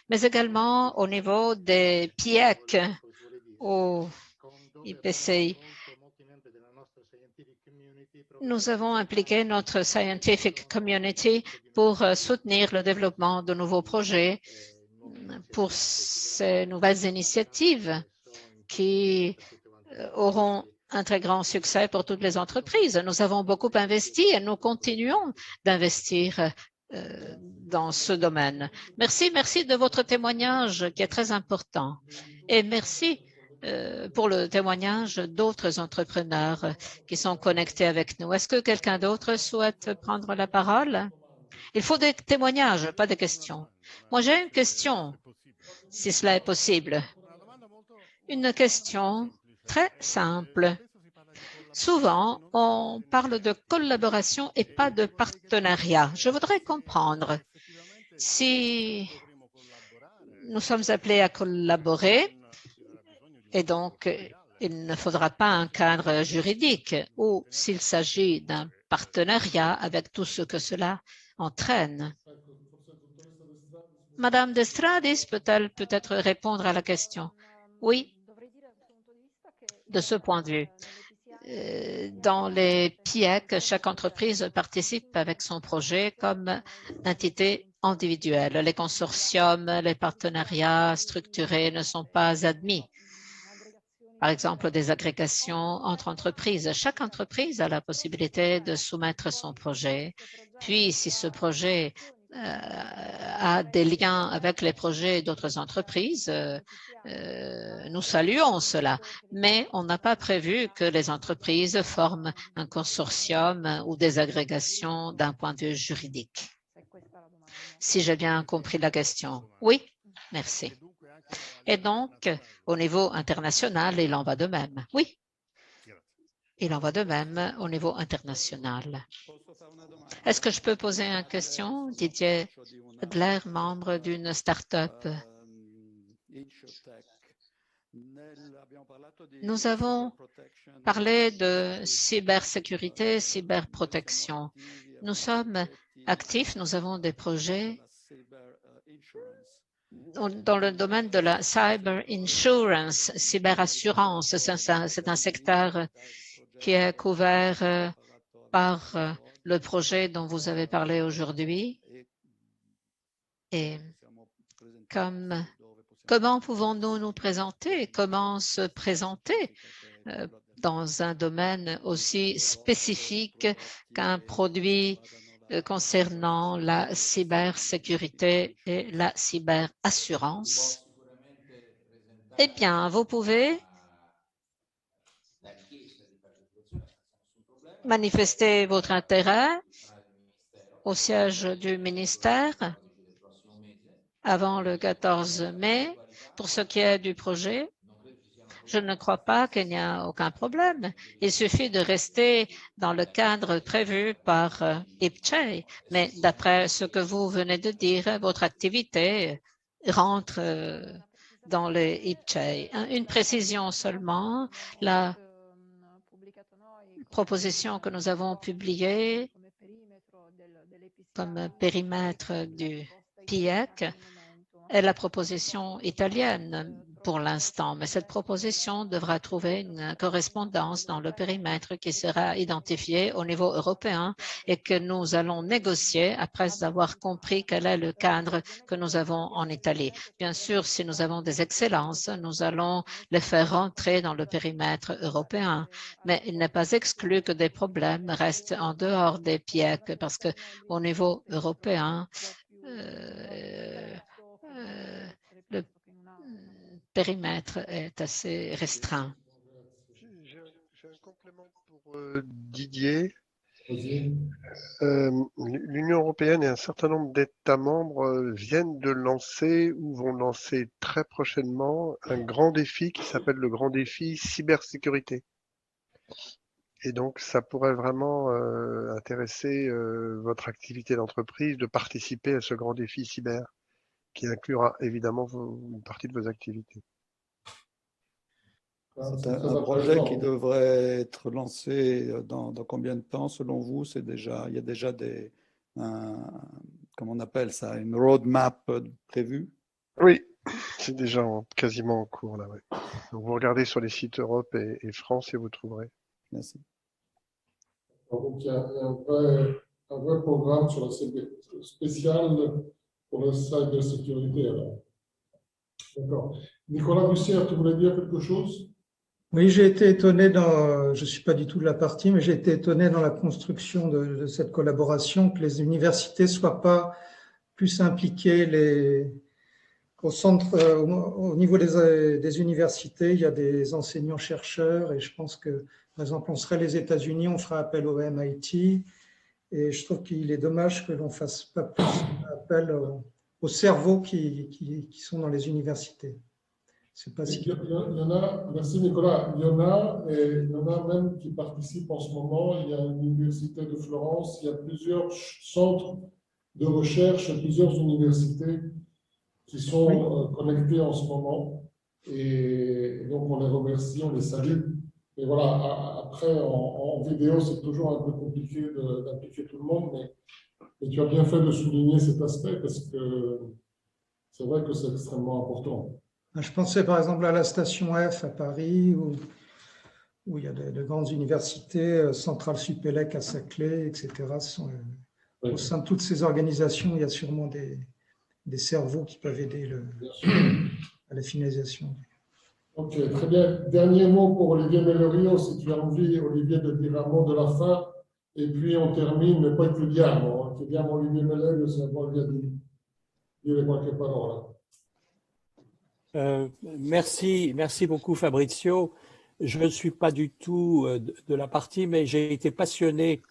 mais également au niveau des PIEC au IPCI. Nous avons impliqué notre scientific community pour soutenir le développement de nouveaux projets pour ces nouvelles initiatives qui auront un très grand succès pour toutes les entreprises. Nous avons beaucoup investi et nous continuons d'investir dans ce domaine. Merci de votre témoignage qui est très important. Et merci pour le témoignage d'autres entrepreneurs qui sont connectés avec nous. Est-ce que quelqu'un d'autre souhaite prendre la parole? Il faut des témoignages, pas des questions. Moi, j'ai une question, si cela est possible. Une question très simple. Souvent, on parle de collaboration et pas de partenariat. Je voudrais comprendre si nous sommes appelés à collaborer et donc il ne faudra pas un cadre juridique ou s'il s'agit d'un partenariat avec tout ce que cela entraîne. Madame Destradis peut-elle peut-être répondre à la question? Oui, de ce point de vue. Dans les PIEC, chaque entreprise participe avec son projet comme entité individuelle. Les consortiums, les partenariats structurés ne sont pas admis. Par exemple, des agrégations entre entreprises. Chaque entreprise a la possibilité de soumettre son projet. Puis, si ce projet a des liens avec les projets d'autres entreprises, nous saluons cela, mais on n'a pas prévu que les entreprises forment un consortium ou des agrégations d'un point de vue juridique. Si j'ai bien compris la question. Oui, merci. Et donc, au niveau international, il en va de même. Oui, il en va de même au niveau international. Est-ce que je peux poser une question? Didier Adler, membre d'une start-up. Nous avons parlé de cybersécurité, cyberprotection. Nous sommes actifs, nous avons des projets dans le domaine de la cyber insurance, cyberassurance. C'est un secteur qui est couvert par le projet dont vous avez parlé aujourd'hui. Et comment pouvons-nous nous présenter? Comment se présenter dans un domaine aussi spécifique qu'un produit concernant la cybersécurité et la cyberassurance? Eh bien, vous pouvez manifester votre intérêt au siège du ministère avant le 14 mai. Pour ce qui est du projet, je ne crois pas qu'il n'y a aucun problème. Il suffit de rester dans le cadre prévu par IPCEI. Mais d'après ce que vous venez de dire, votre activité rentre dans le IPCEI. Une précision seulement, la proposition que nous avons publiée comme périmètre du PIEC est la proposition italienne pour l'instant, mais cette proposition devra trouver une correspondance dans le périmètre qui sera identifié au niveau européen et que nous allons négocier après avoir compris quel est le cadre que nous avons en Italie. Bien sûr, si nous avons des excellences, nous allons les faire rentrer dans le périmètre européen, mais il n'est pas exclu que des problèmes restent en dehors des PIEC parce que au niveau européen, le périmètre est assez restreint. J'ai un complément pour Didier. L'Union européenne et un certain nombre d'États membres viennent de lancer ou vont lancer très prochainement un grand défi qui s'appelle le grand défi cybersécurité. Et donc, ça pourrait vraiment intéresser votre activité d'entreprise de participer à ce grand défi cyber, qui inclura évidemment une partie de vos activités. C'est un projet qui devrait être lancé dans combien de temps, selon vous? Il y a déjà comment on appelle ça, une roadmap prévue? Oui, c'est déjà quasiment en cours là. Ouais. Donc vous regardez sur les sites Europe et France et vous trouverez. Merci. Donc il y a un vrai programme sur la spécial pour la cybersécurité. D'accord. Nicolas Bussière, tu voulais dire quelque chose? Oui, j'ai été étonné je ne suis pas du tout de la partie, mais j'ai été étonné dans la construction de cette collaboration que les universités ne soient pas plus impliquées. Au niveau des universités, il y a des enseignants-chercheurs et je pense que, par exemple, on serait les États-Unis, on ferait appel au MIT et je trouve qu'il est dommage que l'on ne fasse pas plus appel aux cerveaux qui sont dans les universités. Il y en a, merci Nicolas, il y en a même qui participent en ce moment. Il y a l'Université de Florence, il y a plusieurs centres de recherche, plusieurs universités qui sont connectés en ce moment. Et donc, on les remercie, on les salue. Et voilà, après, en vidéo, c'est toujours un peu compliqué d'impliquer tout le monde, mais tu as bien fait de souligner cet aspect parce que c'est vrai que c'est extrêmement important. Je pensais par exemple à la station F à Paris, où il y a de grandes universités, Centrale Supélec à Saclay, etc. Au sein de toutes ces organisations, il y a sûrement des cerveaux qui peuvent aider à la finalisation. Ok, très bien. Dernier mot pour Olivier Mellerio, si tu as envie, Olivier, de dire un mot de la fin. Et puis on termine, mais poi chiudiamo. Chiudiamo Olivier Mellerio se ha voglia di dire qualche parola. Merci beaucoup Fabrizio. Je ne suis pas du tout de la partie, mais j'ai été passionné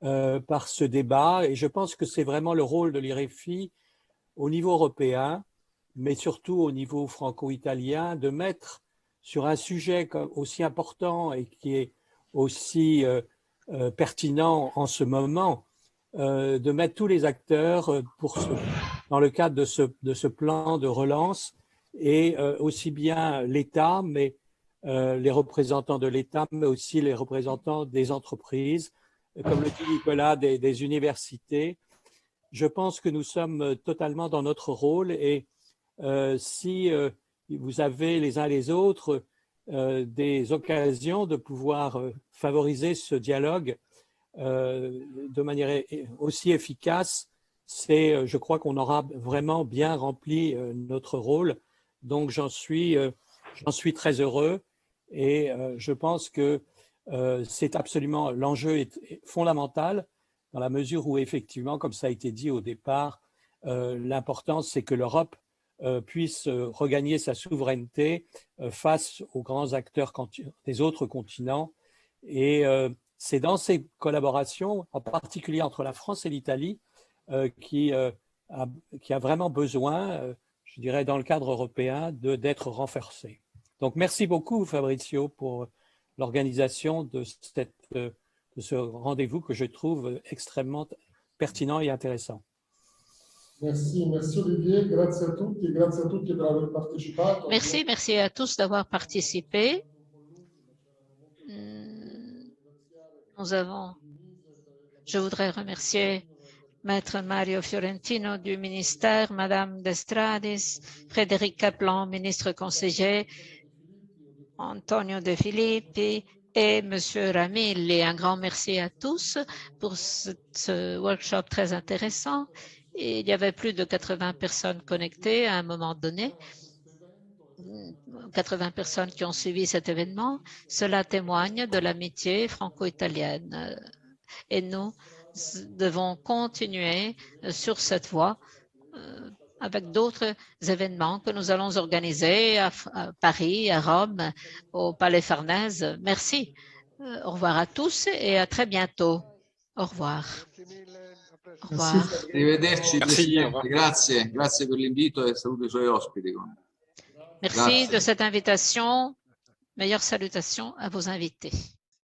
par ce débat et je pense que c'est vraiment le rôle de l'IREFI au niveau européen, mais surtout au niveau franco-italien, de mettre sur un sujet aussi important et qui est aussi pertinent en ce moment, de mettre tous les acteurs dans le cadre de ce plan de relance et aussi bien l'État, mais les représentants de l'État, mais aussi les représentants des entreprises, comme le dit Nicolas, des universités. Je pense que nous sommes totalement dans notre rôle et si vous avez les uns les autres des occasions de pouvoir favoriser ce dialogue de manière aussi efficace, je crois qu'on aura vraiment bien rempli notre rôle. Donc j'en suis très heureux et je pense que c'est absolument, l'enjeu est fondamental dans la mesure où effectivement, comme ça a été dit au départ, l'important c'est que l'Europe puisse regagner sa souveraineté face aux grands acteurs des autres continents. Et c'est dans ces collaborations, en particulier entre la France et l'Italie, qui a vraiment besoin, je dirais, dans le cadre européen, d'être renforcée. Donc, merci beaucoup, Fabrizio, pour l'organisation de ce rendez-vous que je trouve extrêmement pertinent et intéressant. Merci Olivier, grazie a tutti per aver partecipato. Merci à tous d'avoir participé. Je voudrais remercier Maître Mario Fiorentino du ministère, Madame Destradis, Frédéric Kaplan, ministre conseiller, Antonio De Filippi et Monsieur Ramilli. Un grand merci à tous pour ce workshop très intéressant. Il y avait plus de 80 personnes connectées à un moment donné, 80 personnes qui ont suivi cet événement. Cela témoigne de l'amitié franco-italienne et nous devons continuer sur cette voie avec d'autres événements que nous allons organiser à Paris, à Rome, au Palais Farnèse. Merci. Au revoir à tous et à très bientôt. Au revoir. Au revoir. Arrivederci, Presidente. Grazie per l'invito e saluto i suoi ospiti. Merci de cette invitation. Meilleures salutations à vos invités.